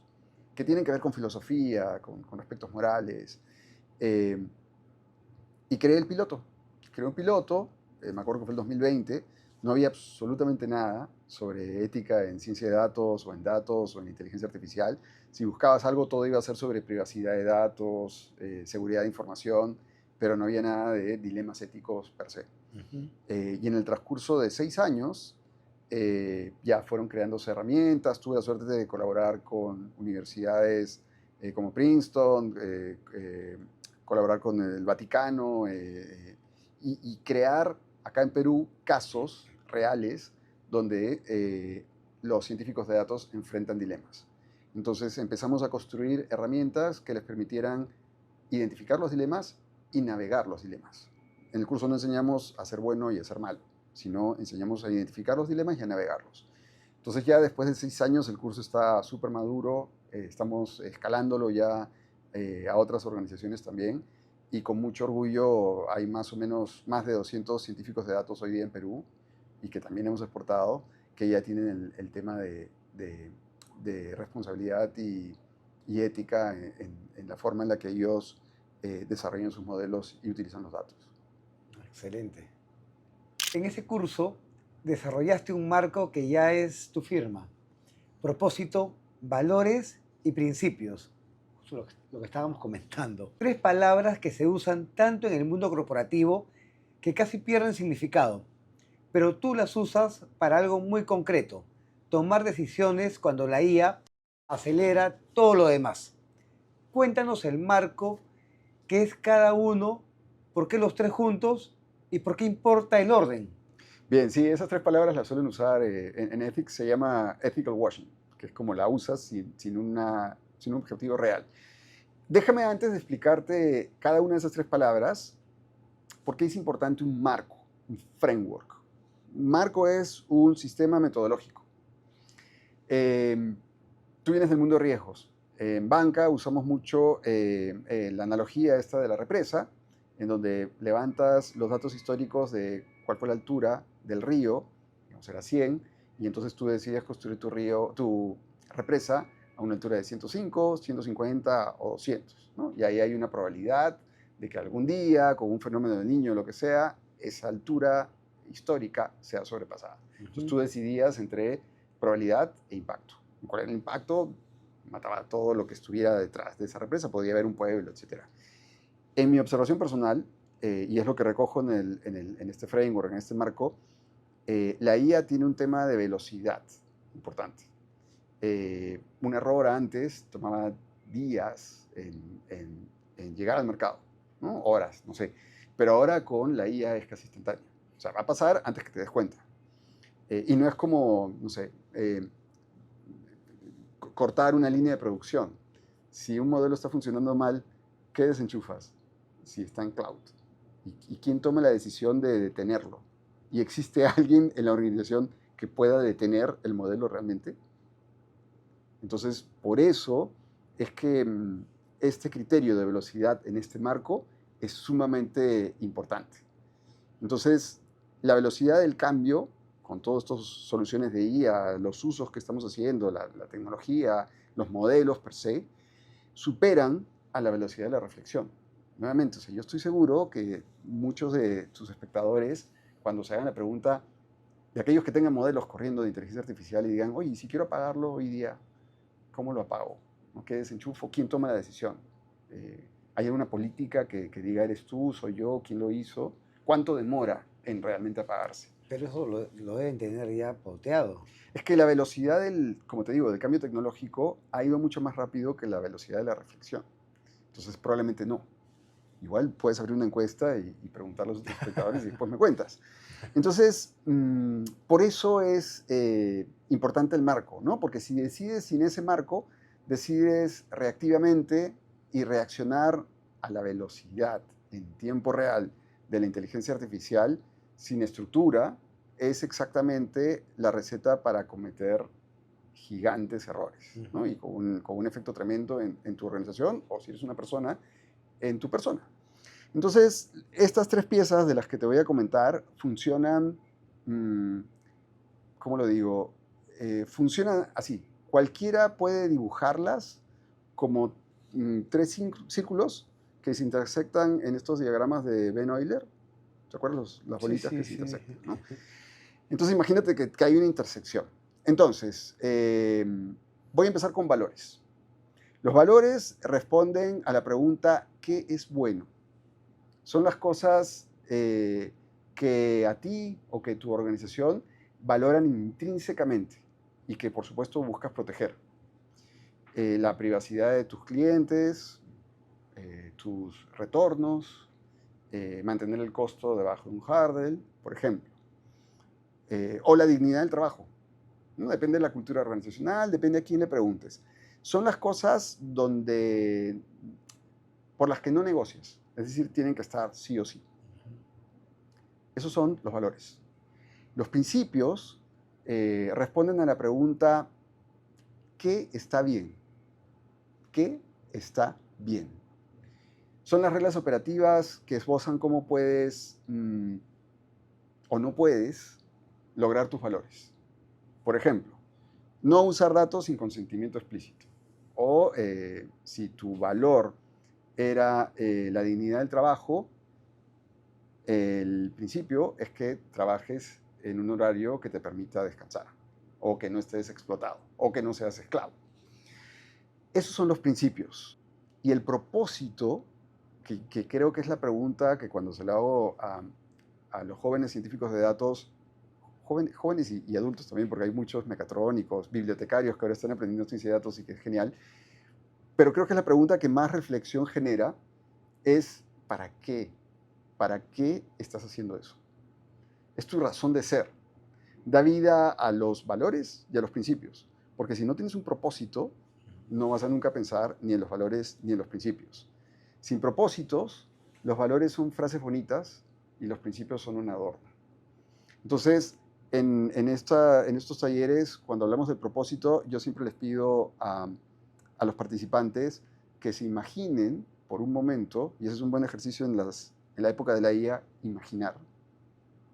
que tienen que ver con filosofía, con aspectos morales. Eh, y creé el piloto. Creé un piloto, me acuerdo que fue el 2020, no había absolutamente nada sobre ética en ciencia de datos o en inteligencia artificial. Si buscabas algo, todo iba a ser sobre privacidad de datos, seguridad de información, pero no había nada de dilemas éticos per se. Y en el transcurso de 6 años, ya fueron creándose herramientas. Tuve la suerte de colaborar con universidades como Princeton, colaborar con el Vaticano y crear acá en Perú casos reales donde los científicos de datos enfrentan dilemas. Entonces empezamos a construir herramientas que les permitieran identificar los dilemas y navegar los dilemas. En el curso no enseñamos a ser bueno y a ser malo, sino enseñamos a identificar los dilemas y a navegarlos. Entonces ya después de 6 años el curso está súper maduro, estamos escalándolo ya a otras organizaciones también, y con mucho orgullo hay más o menos más de 200 científicos de datos hoy día en Perú, y que también hemos exportado, que ya tienen el tema de responsabilidad y ética en la forma en la que ellos desarrollan sus modelos y utilizan los datos. Excelente. En ese curso desarrollaste un marco que ya es tu firma. Propósito, valores y principios. Justo lo que estábamos comentando. 3 palabras que se usan tanto en el mundo corporativo que casi pierden significado, pero tú las usas para algo muy concreto: tomar decisiones cuando la IA acelera todo lo demás. Cuéntanos el marco, qué es cada uno, por qué los 3 juntos y por qué importa el orden. Bien, sí, esas 3 palabras las suelen usar en ethics, se llama ethical washing, que es como la usas sin un objetivo real. Déjame antes de explicarte cada una de esas 3 palabras, por qué es importante un marco, un framework. Un marco es un sistema metodológico. Tú vienes del mundo de riesgos. En banca usamos mucho la analogía esta de la represa, en donde levantas los datos históricos de cuál fue la altura del río, digamos era 100, y entonces tú decides construir tu represa a una altura de 105, 150 o 200, ¿no? Y ahí hay una probabilidad de que algún día, con un fenómeno del Niño o lo que sea, esa altura histórica sea sobrepasada. Entonces tú decidías entre probabilidad e impacto. ¿Cuál era el impacto? Mataba todo lo que estuviera detrás de esa represa, podía haber un pueblo, etc. En mi observación personal, y es lo que recojo en este framework, en este marco, la IA tiene un tema de velocidad importante. Un error antes tomaba días en llegar al mercado, ¿no? Horas, no sé. Pero ahora con la IA es casi instantáneo. O sea, va a pasar antes que te des cuenta. Y no es como, no sé, cortar una línea de producción. Si un modelo está funcionando mal, ¿qué desenchufas? Si está en cloud. ¿Y quién toma la decisión de detenerlo? ¿Y existe alguien en la organización que pueda detener el modelo realmente? Entonces, por eso es que este criterio de velocidad en este marco es sumamente importante. Entonces, la velocidad del cambio, con todas estas soluciones de IA, los usos que estamos haciendo, la tecnología, los modelos per se, superan a la velocidad de la reflexión. Nuevamente, o sea, yo estoy seguro que muchos de tus espectadores, cuando se hagan la pregunta, de aquellos que tengan modelos corriendo de inteligencia artificial y digan, oye, si quiero apagarlo hoy día, ¿cómo lo apago? ¿No? ¿Qué desenchufo? ¿Quién toma la decisión? ¿Hay alguna política que diga, eres tú, soy yo, quién lo hizo? ¿Cuánto demora en realmente apagarse? Pero eso lo deben tener ya pauteado. Es que la velocidad como te digo, del cambio tecnológico ha ido mucho más rápido que la velocidad de la reflexión. Entonces, probablemente no. Igual puedes abrir una encuesta y preguntar a los espectadores y después me cuentas. Entonces, por eso es importante el marco, ¿no? Porque si decides sin ese marco, decides reactivamente y reaccionar a la velocidad en tiempo real de la inteligencia artificial sin estructura, es exactamente la receta para cometer gigantes errores, ¿no? Y con un efecto tremendo en tu organización, o si eres una persona, en tu persona. Entonces, estas tres piezas de las que te voy a comentar funcionan, ¿cómo lo digo? Funcionan así. Cualquiera puede dibujarlas como tres círculos que se intersectan en estos diagramas de Ben Euler. ¿Te acuerdas las bolitas que se intersectan? ¿No? Entonces, imagínate que hay una intersección. Entonces, voy a empezar con valores. Los valores responden a la pregunta, ¿qué es bueno? Son las cosas que a ti o que tu organización valoran intrínsecamente y que, por supuesto, buscas proteger. La privacidad de tus clientes, tus retornos, mantener el costo debajo de un hurdle, por ejemplo. O la dignidad del trabajo. ¿No? Depende de la cultura organizacional, depende a quién le preguntes. Son las cosas por las que no negocias. Es decir, tienen que estar sí o sí. Esos son los valores. Los principios responden a la pregunta, ¿qué está bien? ¿Qué está bien? Son las reglas operativas que esbozan cómo puedes o no puedes lograr tus valores. Por ejemplo, no usar datos sin consentimiento explícito. O si tu valor era la dignidad del trabajo, el principio es que trabajes en un horario que te permita descansar, o que no estés explotado, o que no seas esclavo. Esos son los principios. Y el propósito, que creo que es la pregunta que cuando se la hago a los jóvenes científicos de datos, jóvenes y adultos también, porque hay muchos mecatrónicos, bibliotecarios que ahora están aprendiendo ciencia de datos y que es genial, pero creo que la pregunta que más reflexión genera es ¿para qué? ¿Para qué estás haciendo eso? Es tu razón de ser. Da vida a los valores y a los principios, porque si no tienes un propósito, no vas a nunca pensar ni en los valores ni en los principios. Sin propósitos, los valores son frases bonitas y los principios son un adorno. Entonces, en estos talleres, cuando hablamos del propósito, yo siempre les pido a los participantes que se imaginen por un momento, y ese es un buen ejercicio en la época de la IA, imaginar.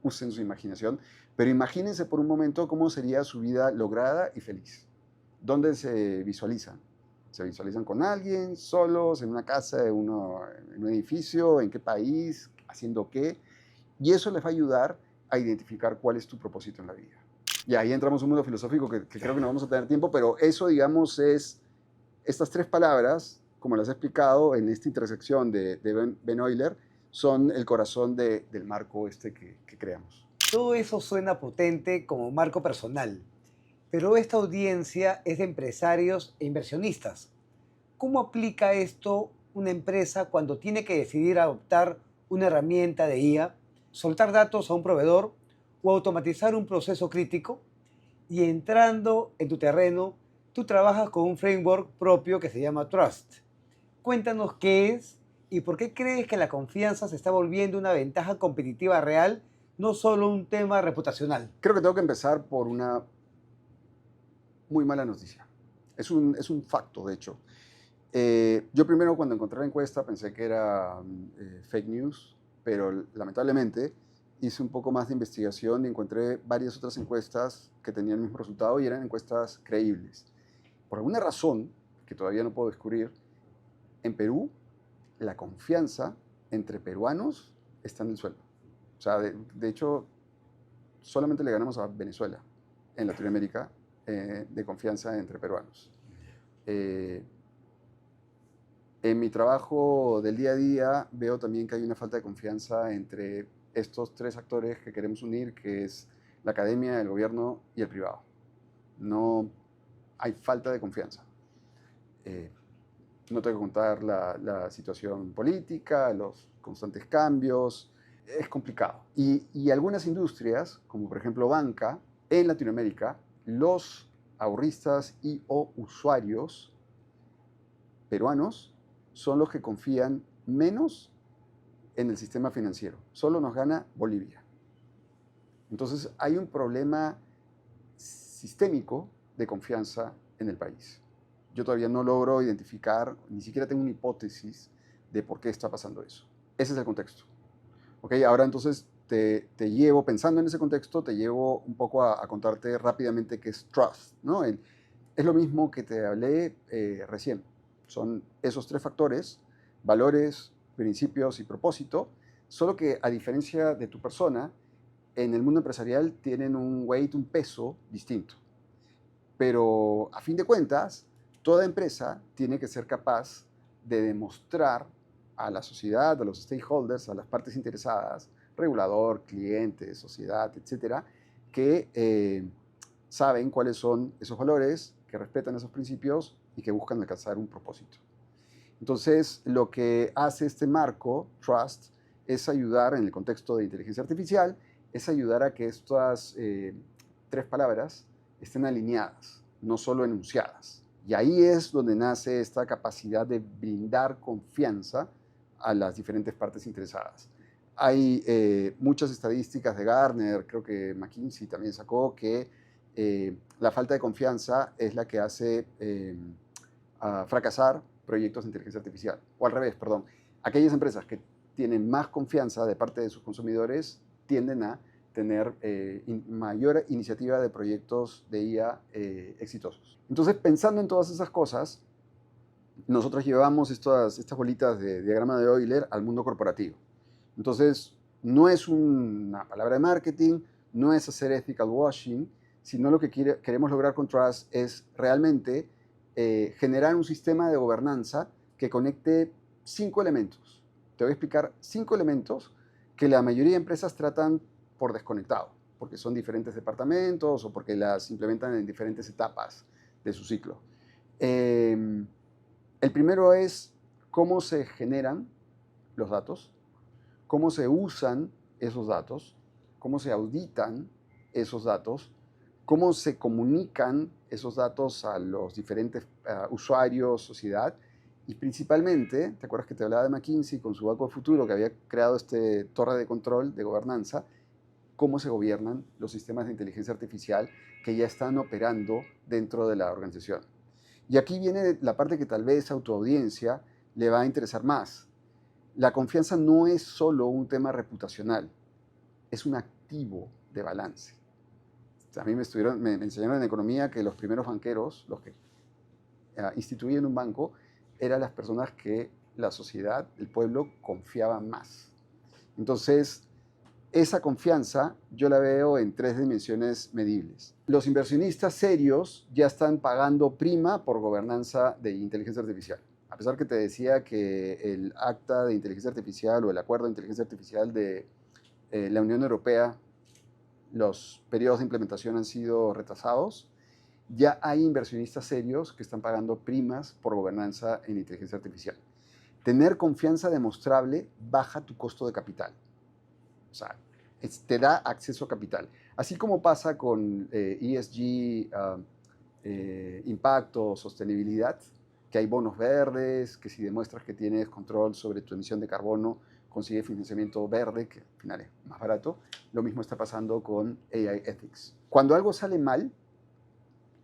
Usen su imaginación, pero imagínense por un momento cómo sería su vida lograda y feliz. ¿Dónde se visualizan? ¿Se visualizan con alguien, solos, en una casa, en un edificio, en qué país, haciendo qué? Y eso les va a ayudar a identificar cuál es tu propósito en la vida. Y ahí entramos en un mundo filosófico que creo que no vamos a tener tiempo, pero eso, digamos, es estas tres palabras, como las he explicado en esta intersección de Ben Euler, son el corazón del marco que creamos. Todo eso suena potente como marco personal, pero esta audiencia es de empresarios e inversionistas. ¿Cómo aplica esto una empresa cuando tiene que decidir adoptar una herramienta de IA, soltar datos a un proveedor o automatizar un proceso crítico? Y entrando en tu terreno, tú trabajas con un framework propio que se llama Trust. Cuéntanos qué es y por qué crees que la confianza se está volviendo una ventaja competitiva real, no solo un tema reputacional. Creo que tengo que empezar por una muy mala noticia. Es un facto, de hecho. Yo primero cuando encontré la encuesta pensé que era fake news, pero lamentablemente hice un poco más de investigación y encontré varias otras encuestas que tenían el mismo resultado y eran encuestas creíbles. Por alguna razón, que todavía no puedo descubrir, en Perú la confianza entre peruanos está en el suelo. O sea, de hecho, solamente le ganamos a Venezuela en Latinoamérica de confianza entre peruanos. En mi trabajo del día a día veo también que hay una falta de confianza entre estos tres actores que queremos unir, que es la academia, el gobierno y el privado. No hay falta de confianza. No tengo que contar la situación política, los constantes cambios, es complicado. Y algunas industrias, como por ejemplo banca, en Latinoamérica, los ahorristas y o usuarios peruanos son los que confían menos en el sistema financiero. Solo nos gana Bolivia. Entonces hay un problema sistémico de confianza en el país. Yo todavía no logro identificar, ni siquiera tengo una hipótesis de por qué está pasando eso. Ese es el contexto. Okay, ahora entonces te llevo, pensando en ese contexto, te llevo un poco a contarte rápidamente qué es trust, ¿no? Es lo mismo que te hablé recién. Son esos tres factores, valores, principios y propósito, solo que a diferencia de tu persona, en el mundo empresarial tienen un weight, un peso distinto. Pero a fin de cuentas, toda empresa tiene que ser capaz de demostrar a la sociedad, a los stakeholders, a las partes interesadas, regulador, cliente, sociedad, etcétera, que saben cuáles son esos valores, que respetan esos principios y que buscan alcanzar un propósito. Entonces, lo que hace este marco, Trust, es ayudar en el contexto de inteligencia artificial, es ayudar a que estas tres palabras estén alineadas, no solo enunciadas. Y ahí es donde nace esta capacidad de brindar confianza a las diferentes partes interesadas. Hay muchas estadísticas de Gartner, creo que McKinsey también sacó, que la falta de confianza es la que hace fracasar proyectos de inteligencia artificial. O al revés, perdón. Aquellas empresas que tienen más confianza de parte de sus consumidores tienden a tener mayor iniciativa de proyectos de IA exitosos. Entonces, pensando en todas esas cosas, nosotros llevamos estas bolitas de diagrama de Euler al mundo corporativo. Entonces, no es una palabra de marketing, no es hacer ethical washing, sino lo que queremos lograr con Trust es realmente generar un sistema de gobernanza que conecte 5 elementos. Te voy a explicar 5 elementos que la mayoría de empresas tratan por desconectado, porque son diferentes departamentos o porque las implementan en diferentes etapas de su ciclo. El primero es cómo se generan los datos, cómo se usan esos datos, cómo se auditan esos datos, cómo se comunican esos datos a los diferentes usuarios, sociedad, y principalmente, ¿te acuerdas que te hablaba de McKinsey con su Banco de Futuro, que había creado este torre de control, de gobernanza? Cómo se gobiernan los sistemas de inteligencia artificial que ya están operando dentro de la organización. Y aquí viene la parte que tal vez a tu audiencia le va a interesar más. La confianza no es solo un tema reputacional, es un activo de balance. A mí me enseñaron en economía que los primeros banqueros, los que instituían un banco, eran las personas que la sociedad, el pueblo, confiaba más. Entonces, esa confianza yo la veo en 3 dimensiones medibles. Los inversionistas serios ya están pagando prima por gobernanza de inteligencia artificial. a pesar que te decía que el acta de inteligencia artificial o el acuerdo de inteligencia artificial de la Unión Europea, los periodos de implementación han sido retrasados, ya hay inversionistas serios que están pagando primas por gobernanza en inteligencia artificial. Tener confianza demostrable baja tu costo de capital. O sea, te da acceso a capital. Así como pasa con ESG, impacto, sostenibilidad, que hay bonos verdes, que si demuestras que tienes control sobre tu emisión de carbono, consigues financiamiento verde, que al final es más barato. Lo mismo está pasando con AI Ethics. Cuando algo sale mal,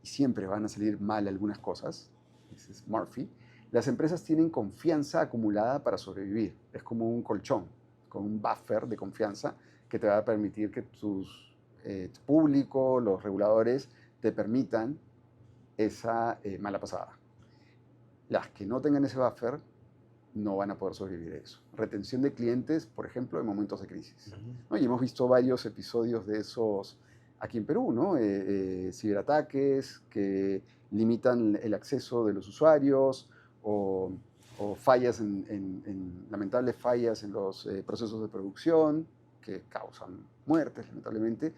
y siempre van a salir mal algunas cosas, ese es Murphy, las empresas tienen confianza acumulada para sobrevivir. Es como un colchón, con un buffer de confianza que te va a permitir que tu público, los reguladores, te permitan esa mala pasada. Las que no tengan ese buffer no van a poder sobrevivir a eso. Retención de clientes, por ejemplo, en momentos de crisis. ¿No? Y hemos visto varios episodios de esos aquí en Perú, ¿no? Ciberataques que limitan el acceso de los usuarios o fallas lamentables fallas en los procesos de producción que causan muertes, lamentablemente.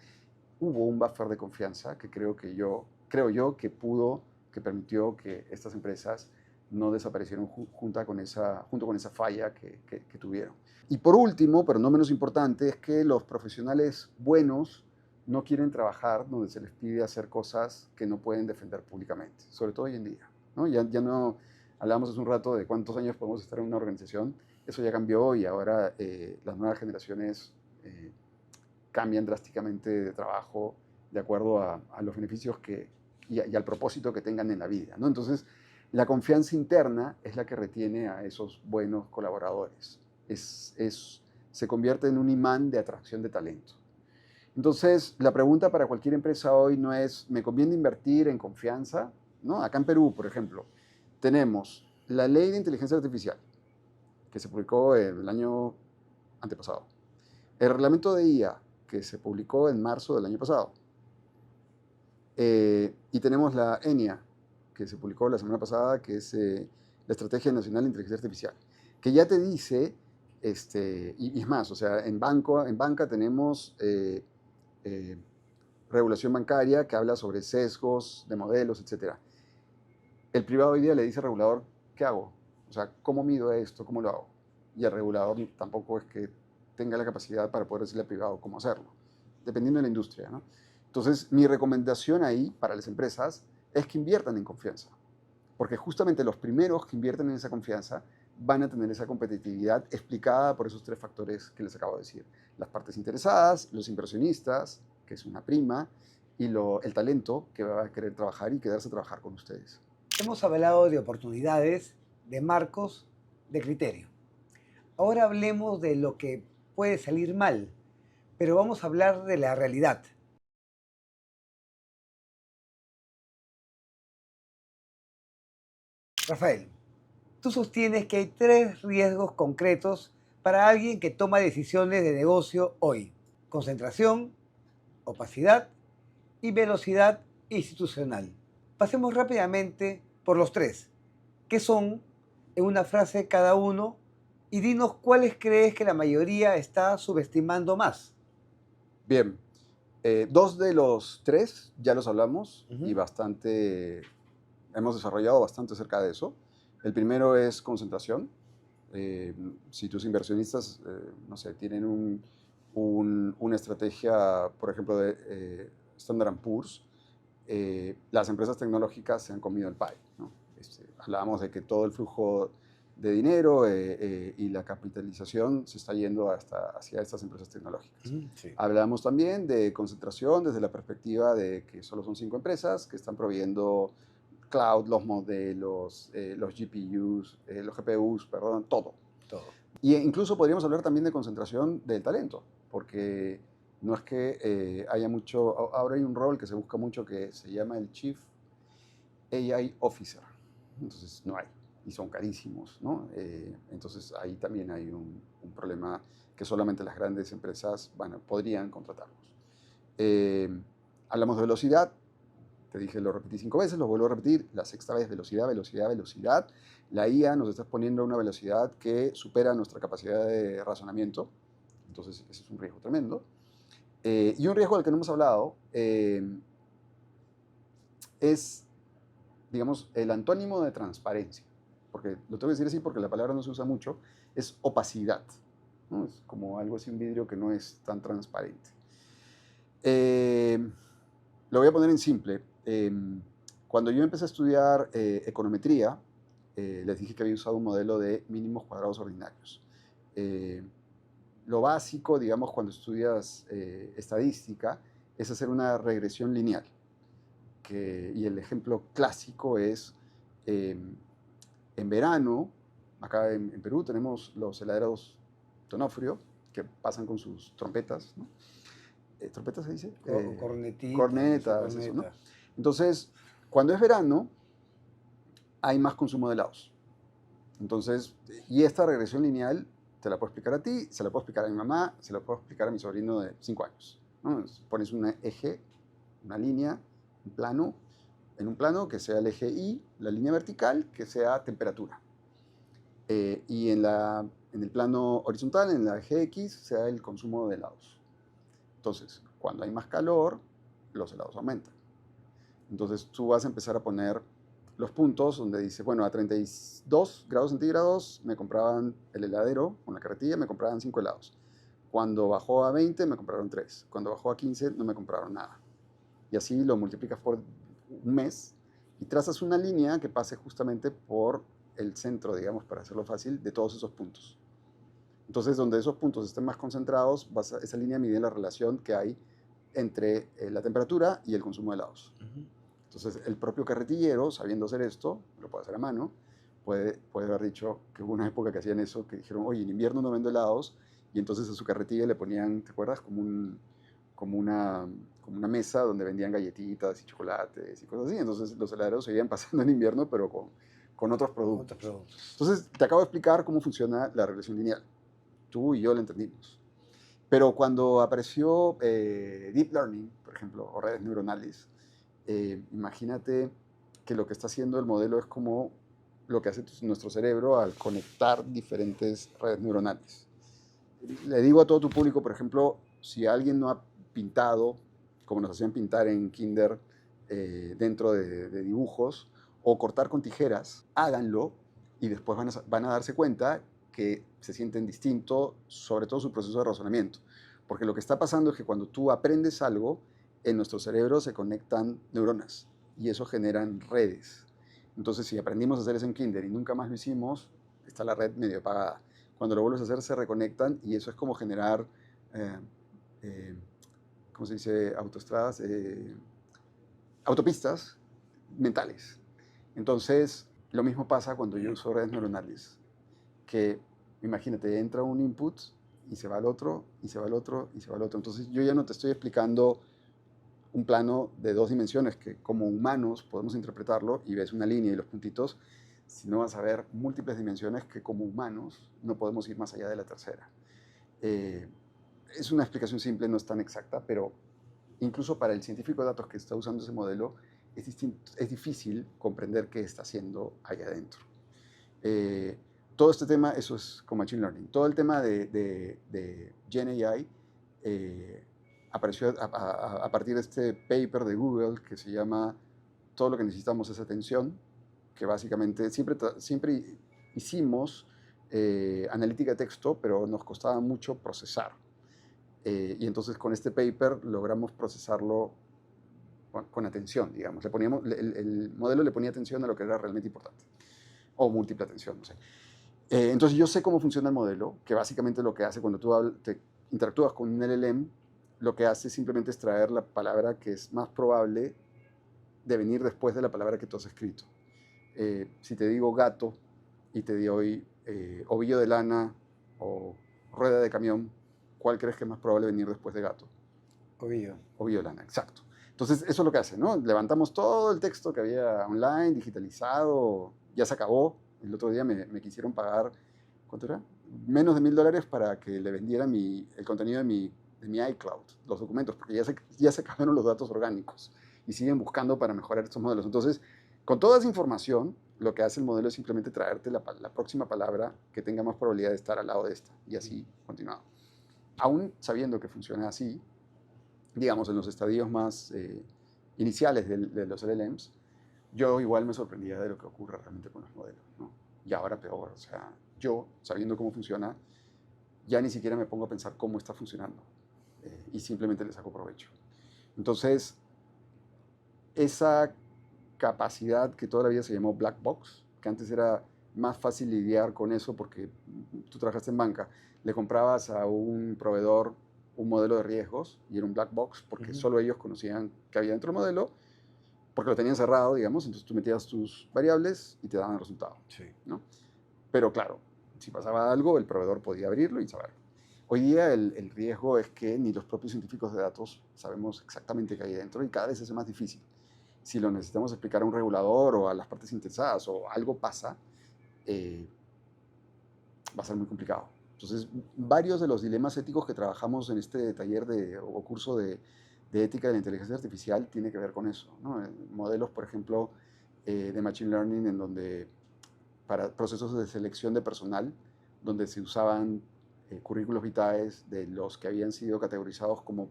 Hubo un buffer de confianza que creo yo que permitió que estas empresas no desaparecieron junto con esa falla que tuvieron. Y por último, pero no menos importante, es que los profesionales buenos no quieren trabajar donde se les pide hacer cosas que no pueden defender públicamente, sobre todo hoy en día, ¿no? Ya no hablamos hace un rato de cuántos años podemos estar en una organización, eso ya cambió y ahora las nuevas generaciones cambian drásticamente de trabajo de acuerdo a los beneficios y al propósito que tengan en la vida, ¿no? Entonces, la confianza interna es la que retiene a esos buenos colaboradores. Se convierte en un imán de atracción de talento. Entonces, la pregunta para cualquier empresa hoy no es, ¿me conviene invertir en confianza? ¿No? Acá en Perú, por ejemplo, tenemos la ley de inteligencia artificial, que se publicó el año antepasado. El reglamento de IA, que se publicó en marzo del año pasado. Y tenemos la ENIA, que se publicó la semana pasada, que es la Estrategia Nacional de Inteligencia Artificial, que ya te dice, y es más, o sea, en banca tenemos regulación bancaria que habla sobre sesgos de modelos, etc. El privado hoy día le dice al regulador, ¿qué hago? O sea, ¿cómo mido esto? ¿Cómo lo hago? Y el regulador tampoco es que tenga la capacidad para poder decirle al privado cómo hacerlo, dependiendo de la industria, ¿no? Entonces, mi recomendación ahí para las empresas es que inviertan en confianza, porque justamente los primeros que invierten en esa confianza van a tener esa competitividad explicada por esos tres factores que les acabo de decir. Las partes interesadas, los inversionistas, que es una prima, y el talento que va a querer trabajar y quedarse a trabajar con ustedes. Hemos hablado de oportunidades, de marcos, de criterio. Ahora hablemos de lo que puede salir mal, pero vamos a hablar de la realidad. Rafael, tú sostienes que hay 3 riesgos concretos para alguien que toma decisiones de negocio hoy: concentración, opacidad y velocidad institucional. Pasemos rápidamente por los 3. ¿Qué son en una frase cada uno? Y dinos cuáles crees que la mayoría está subestimando más. Bien, 2 de los 3 ya los hablamos y Ujú. hemos desarrollado bastante acerca de eso. El primero es concentración. Si tus inversionistas, no sé, tienen una estrategia, por ejemplo, de Standard Poor's, las empresas tecnológicas se han comido el pie, ¿no? Hablábamos de que todo el flujo de dinero y la capitalización se está yendo hacia estas empresas tecnológicas. Sí. Hablamos también de concentración desde la perspectiva de que solo son 5 empresas que están proveyendo cloud, los modelos, los GPUs, los GPUs, perdón, todo. Todo. Y incluso podríamos hablar también de concentración del talento, porque no es que haya mucho, ahora hay un rol que se busca mucho que se llama el Chief AI Officer, entonces no hay, y son carísimos, ¿no? Entonces ahí también hay un problema que solamente las grandes empresas, bueno, podrían contratarlos. Hablamos de velocidad, Te dije, lo repetí 5 veces, lo vuelvo a repetir, la sexta vez, velocidad, velocidad, velocidad. La IA nos está poniendo a una velocidad que supera nuestra capacidad de razonamiento, entonces ese es un riesgo tremendo. Y un riesgo del que no hemos hablado es, digamos, el antónimo de transparencia, porque lo tengo que decir así porque la palabra no se usa mucho, es opacidad, ¿no? Es como algo así, un vidrio que no es tan transparente. Lo voy a poner en simple. Cuando yo empecé a estudiar econometría, les dije que había usado un modelo de mínimos cuadrados ordinarios. Lo básico, digamos, cuando estudias estadística, es hacer una regresión lineal. Y el ejemplo clásico es, en verano, acá en Perú tenemos los heladeros Donofrio, que pasan con sus trompetas, ¿no? ¿Trompetas se dice? Cornetitas. Cornetas, eso, ¿no? Entonces, cuando es verano, hay más consumo de helados. Entonces, y esta regresión lineal te la puedo explicar a ti, se la puedo explicar a mi mamá, se la puedo explicar a mi sobrino de 5 años, ¿no? Pones un eje, una línea, un plano, en un plano que sea el eje Y, la línea vertical que sea temperatura. Y en el plano horizontal, en el eje X, sea el consumo de helados. Entonces, cuando hay más calor, los helados aumentan. Entonces, tú vas a empezar a poner los puntos donde dice, bueno, a 32 grados centígrados me compraban el heladero con la carretilla, me compraban 5 helados. Cuando bajó a 20, me compraron 3. Cuando bajó a 15, no me compraron nada. Y así lo multiplicas por un mes y trazas una línea que pase justamente por el centro, digamos, para hacerlo fácil, de todos esos puntos. Entonces, donde esos puntos estén más concentrados, esa línea mide la relación que hay entre la temperatura y el consumo de helados. Entonces, el propio carretillero, sabiendo hacer esto, lo puede hacer a mano, puede haber dicho que hubo una época que hacían eso, que dijeron, oye, en invierno no vendo helados, y entonces a su carretilla le ponían, ¿te acuerdas? Como una mesa donde vendían galletitas y chocolates y cosas así. Entonces, los heladeros seguían pasando en invierno, pero con otros productos. Entonces, te acabo de explicar cómo funciona la regresión lineal. Tú y yo lo entendimos. Pero cuando apareció Deep Learning, por ejemplo, o redes neuronales, imagínate que lo que está haciendo el modelo es como lo que hace nuestro cerebro al conectar diferentes redes neuronales. Le digo a todo tu público, por ejemplo, si alguien no ha pintado, como nos hacían pintar en kinder, dentro de dibujos, o cortar con tijeras, háganlo y después van a darse cuenta que se sienten distinto, sobre todo su proceso de razonamiento. Porque lo que está pasando es que cuando tú aprendes algo, en nuestro cerebro se conectan neuronas y eso generan redes. Entonces, si aprendimos a hacer eso en kinder y nunca más lo hicimos, está la red medio apagada. Cuando lo vuelves a hacer, se reconectan y eso es como generar, ¿cómo se dice? Autoestradas, autopistas mentales. Entonces, lo mismo pasa cuando yo uso redes neuronales, que imagínate, entra un input y se va al otro, y se va al otro, y se va al otro. Entonces, yo ya no te estoy explicando un plano de 2 dimensiones que como humanos podemos interpretarlo y ves una línea y los puntitos, sino vas a ver múltiples dimensiones que como humanos no podemos ir más allá de la tercera. Es una explicación simple, no es tan exacta, pero incluso para el científico de datos que está usando ese modelo, es difícil comprender qué está haciendo allá adentro. Todo este tema, eso es con Machine Learning. Todo el tema de GenAI apareció a partir de este paper de Google que se llama Todo lo que necesitamos es atención, que básicamente siempre hicimos analítica de texto, pero nos costaba mucho procesar. Y entonces con este paper logramos procesarlo con atención, digamos. El modelo le ponía atención a lo que era realmente importante, o múltiple atención, no sé. Entonces yo sé cómo funciona el modelo, que básicamente lo que hace cuando tú te interactúas con un LLM, lo que hace simplemente extraer la palabra que es más probable de venir después de la palabra que tú has escrito. Si te digo gato y te doy ovillo de lana o rueda de camión, ¿cuál crees que es más probable venir después de gato? Ovillo. Ovillo de lana, exacto. Entonces eso es lo que hace, ¿no? Levantamos todo el texto que había online, digitalizado, ya se acabó. El otro día me quisieron pagar, ¿cuánto era? Menos de $1000 para que le vendiera el contenido de mi iCloud, los documentos, porque ya se acabaron los datos orgánicos. y siguen buscando para mejorar estos modelos. Entonces, con toda esa información, lo que hace el modelo es simplemente traerte la próxima palabra que tenga más probabilidad de estar al lado de esta, y así continuado. Aún sabiendo que funciona así, digamos, en los estadios más iniciales de los LLMs, yo igual me sorprendía de lo que ocurre realmente con los modelos, ¿no? Y ahora peor, o sea, yo, sabiendo cómo funciona, ya ni siquiera me pongo a pensar cómo está funcionando y simplemente le saco provecho. Entonces, esa capacidad que toda la vida se llamó black box, que antes era más fácil lidiar con eso porque tú trabajaste en banca, le comprabas a un proveedor un modelo de riesgos y era un black box porque solo ellos conocían qué había dentro del modelo, porque lo tenían cerrado, digamos, entonces tú metías tus variables y te daban el resultado, Sí. ¿no? Pero claro, si pasaba algo, el proveedor podía abrirlo y saberlo. Hoy día el riesgo es que ni los propios científicos de datos sabemos exactamente qué hay dentro y cada vez es más difícil. Si lo necesitamos explicar a un regulador o a las partes interesadas o algo pasa, va a ser muy complicado. Entonces, varios de los dilemas éticos que trabajamos en este taller o curso de ética de la inteligencia artificial tiene que ver con eso, ¿no? Modelos, por ejemplo, de Machine Learning en donde para procesos de selección de personal, donde se usaban currículos vitae de los que habían sido categorizados como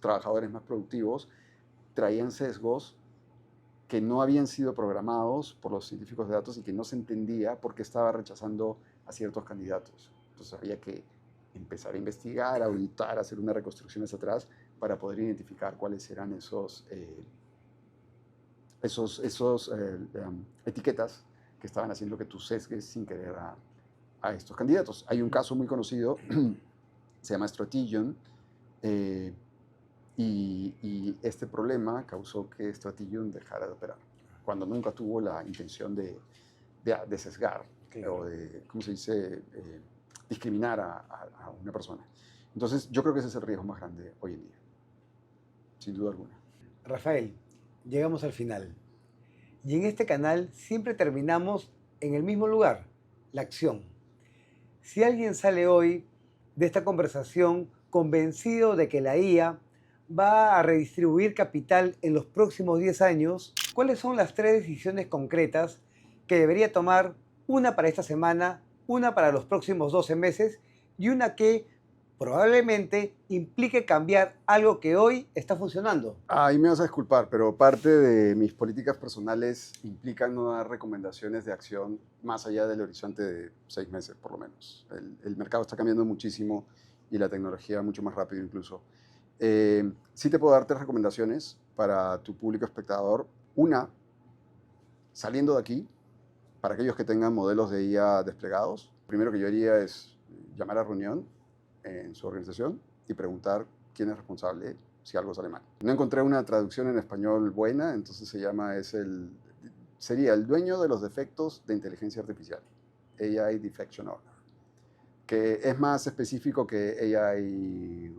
trabajadores más productivos, traían sesgos que no habían sido programados por los científicos de datos y que no se entendía por qué estaba rechazando a ciertos candidatos. Entonces había que empezar a investigar, a auditar, a hacer una reconstrucción hacia atrás para poder identificar cuáles eran esos etiquetas que estaban haciendo que tú sesgues sin querer a estos candidatos. Hay un caso muy conocido, se llama Strategion, y este problema causó que Strategion dejara de operar, cuando nunca tuvo la intención de sesgar, claro, o de, ¿cómo se dice?, discriminar a una persona. Entonces, yo creo que ese es el riesgo más grande hoy en día, sin duda alguna. Rafael, llegamos al final. Y en este canal siempre terminamos en el mismo lugar, la acción. Si alguien sale hoy de esta conversación convencido de que la IA va a redistribuir capital en los próximos 10 años, ¿cuáles son las 3 decisiones concretas que debería tomar? Una para esta semana, una para los próximos 12 meses y una que probablemente implique cambiar algo que hoy está funcionando. Ahí me vas a disculpar, pero parte de mis políticas personales implican no dar recomendaciones de acción más allá del horizonte de 6 meses, por lo menos. El mercado está cambiando muchísimo y la tecnología mucho más rápido incluso. Sí te puedo dar 3 recomendaciones para tu público espectador. Una, saliendo de aquí, para aquellos que tengan modelos de IA desplegados, lo primero que yo haría es llamar a reunión en su organización y preguntar quién es responsable si algo sale mal. No encontré una traducción en español buena, entonces sería el dueño de los defectos de inteligencia artificial, AI Defection Owner, que es más específico que AI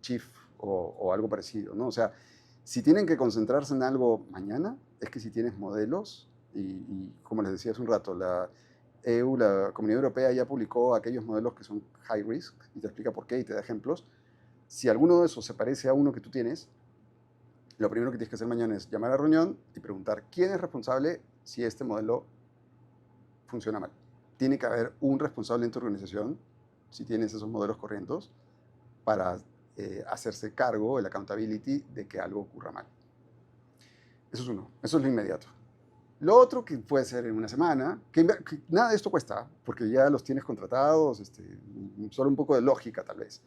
Chief o algo parecido, ¿no? O sea, si tienen que concentrarse en algo mañana, es que si tienes modelos, y como les decía hace un rato, la Comunidad Europea ya publicó aquellos modelos que son high risk y te explica por qué y te da ejemplos. Si alguno de esos se parece a uno que tú tienes, lo primero que tienes que hacer mañana es llamar a la reunión y preguntar quién es responsable si este modelo funciona mal. Tiene que haber un responsable en tu organización, si tienes esos modelos corrientes, para hacerse cargo, el accountability, de que algo ocurra mal. Eso es uno, eso es lo inmediato. Lo otro que puede ser en una semana, que nada de esto cuesta, porque ya los tienes contratados, solo un poco de lógica tal vez.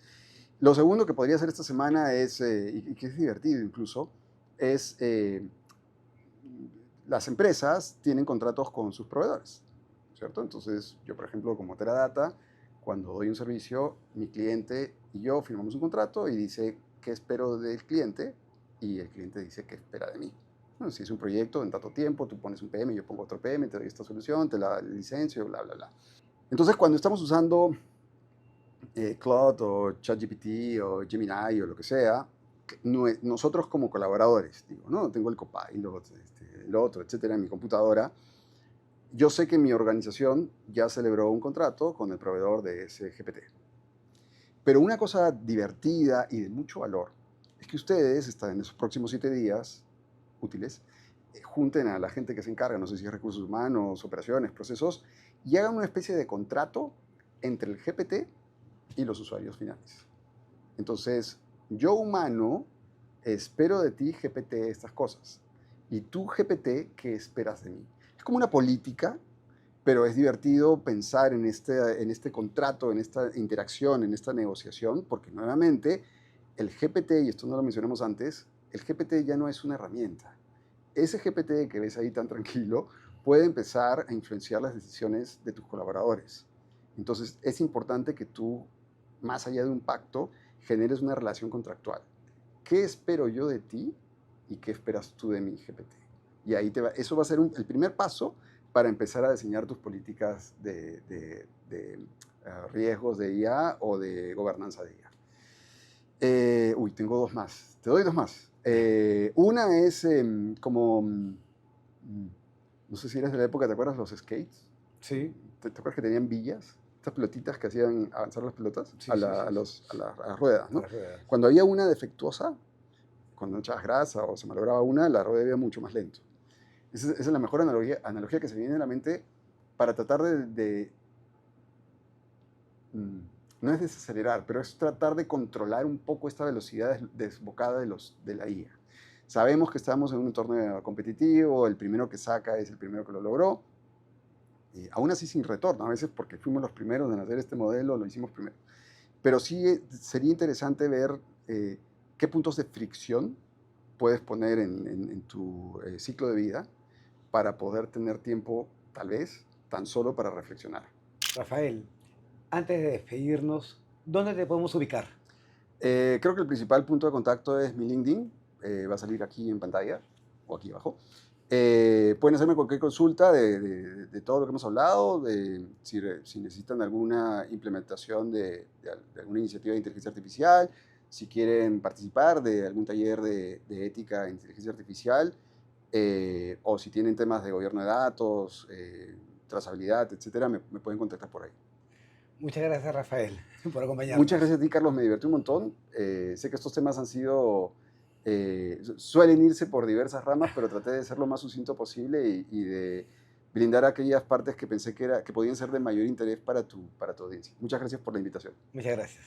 Lo segundo que podría hacer esta semana es, y que es divertido incluso, es las empresas tienen contratos con sus proveedores, ¿cierto? Entonces, yo por ejemplo, como Teradata, cuando doy un servicio, mi cliente y yo firmamos un contrato y dice qué espero del cliente y el cliente dice qué espera de mí. Bueno, si es un proyecto en tanto tiempo, tú pones un PM, yo pongo otro PM, te doy esta solución, te la licencio, bla, bla, bla. Entonces, cuando estamos usando Claude o ChatGPT o Gemini o lo que sea, nosotros como colaboradores, digo, ¿no? Tengo el Copilot, el otro, etcétera, en mi computadora. Yo sé que mi organización ya celebró un contrato con el proveedor de ese GPT. Pero una cosa divertida y de mucho valor es que ustedes están en esos próximos 7 días útiles, junten a la gente que se encarga, no sé si es recursos humanos, operaciones, procesos, y hagan una especie de contrato entre el GPT y los usuarios finales. Entonces, yo humano espero de ti, GPT, estas cosas. Y tú, GPT, ¿qué esperas de mí? Es como una política, pero es divertido pensar en este contrato, en esta interacción, en esta negociación, porque nuevamente el GPT, y esto no lo mencionamos antes, el GPT ya no es una herramienta. Ese GPT que ves ahí tan tranquilo puede empezar a influenciar las decisiones de tus colaboradores. Entonces es importante que tú, más allá de un pacto, generes una relación contractual. ¿Qué espero yo de ti y qué esperas tú de mí, GPT? Y ahí eso va a ser el primer paso para empezar a diseñar tus políticas de riesgos de IA o de gobernanza de IA. Tengo 2 más. Te doy 2 más. Una es no sé si eres de la época, ¿te acuerdas los skates? Sí. ¿Te acuerdas que tenían villas? Estas pelotitas que hacían avanzar las pelotas Sí, a sí, las ruedas, ¿no? Las ruedas. Cuando había una defectuosa, cuando echabas grasa o se malograba una, la rueda iba mucho más lento. Esa es la mejor analogía que se viene a la mente para tratar no es desacelerar, pero es tratar de controlar un poco esta velocidad desbocada de la IA. Sabemos que estamos en un entorno competitivo, el primero que saca es el primero que lo logró, aún así sin retorno, a veces porque fuimos los primeros en hacer este modelo, lo hicimos primero. Pero sí sería interesante ver qué puntos de fricción puedes poner en tu ciclo de vida para poder tener tiempo, tal vez, tan solo para reflexionar. Rafael, antes de despedirnos, ¿dónde te podemos ubicar? Creo que el principal punto de contacto es mi LinkedIn, va a salir aquí en pantalla o aquí abajo. Pueden hacerme cualquier consulta de todo lo que hemos hablado, si necesitan alguna implementación de alguna iniciativa de inteligencia artificial, si quieren participar de algún taller de ética en inteligencia artificial, o si tienen temas de gobierno de datos, trazabilidad, etcétera, me pueden contactar por ahí. Muchas gracias, Rafael, por acompañarnos. Muchas gracias a ti, Carlos, me divertí un montón. Sé que estos temas suelen irse por diversas ramas, pero traté de ser lo más sucinto posible y de brindar aquellas partes que pensé que podían ser de mayor interés para tu audiencia. Muchas gracias por la invitación. Muchas gracias.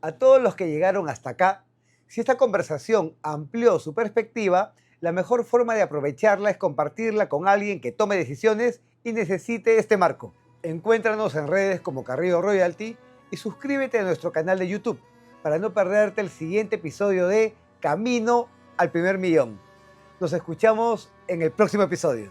A todos los que llegaron hasta acá, si esta conversación amplió su perspectiva, la mejor forma de aprovecharla es compartirla con alguien que tome decisiones y necesite este marco. Encuéntranos en redes como Carrillo Royalty y suscríbete a nuestro canal de YouTube para no perderte el siguiente episodio de Camino al Primer Millón. Nos escuchamos en el próximo episodio.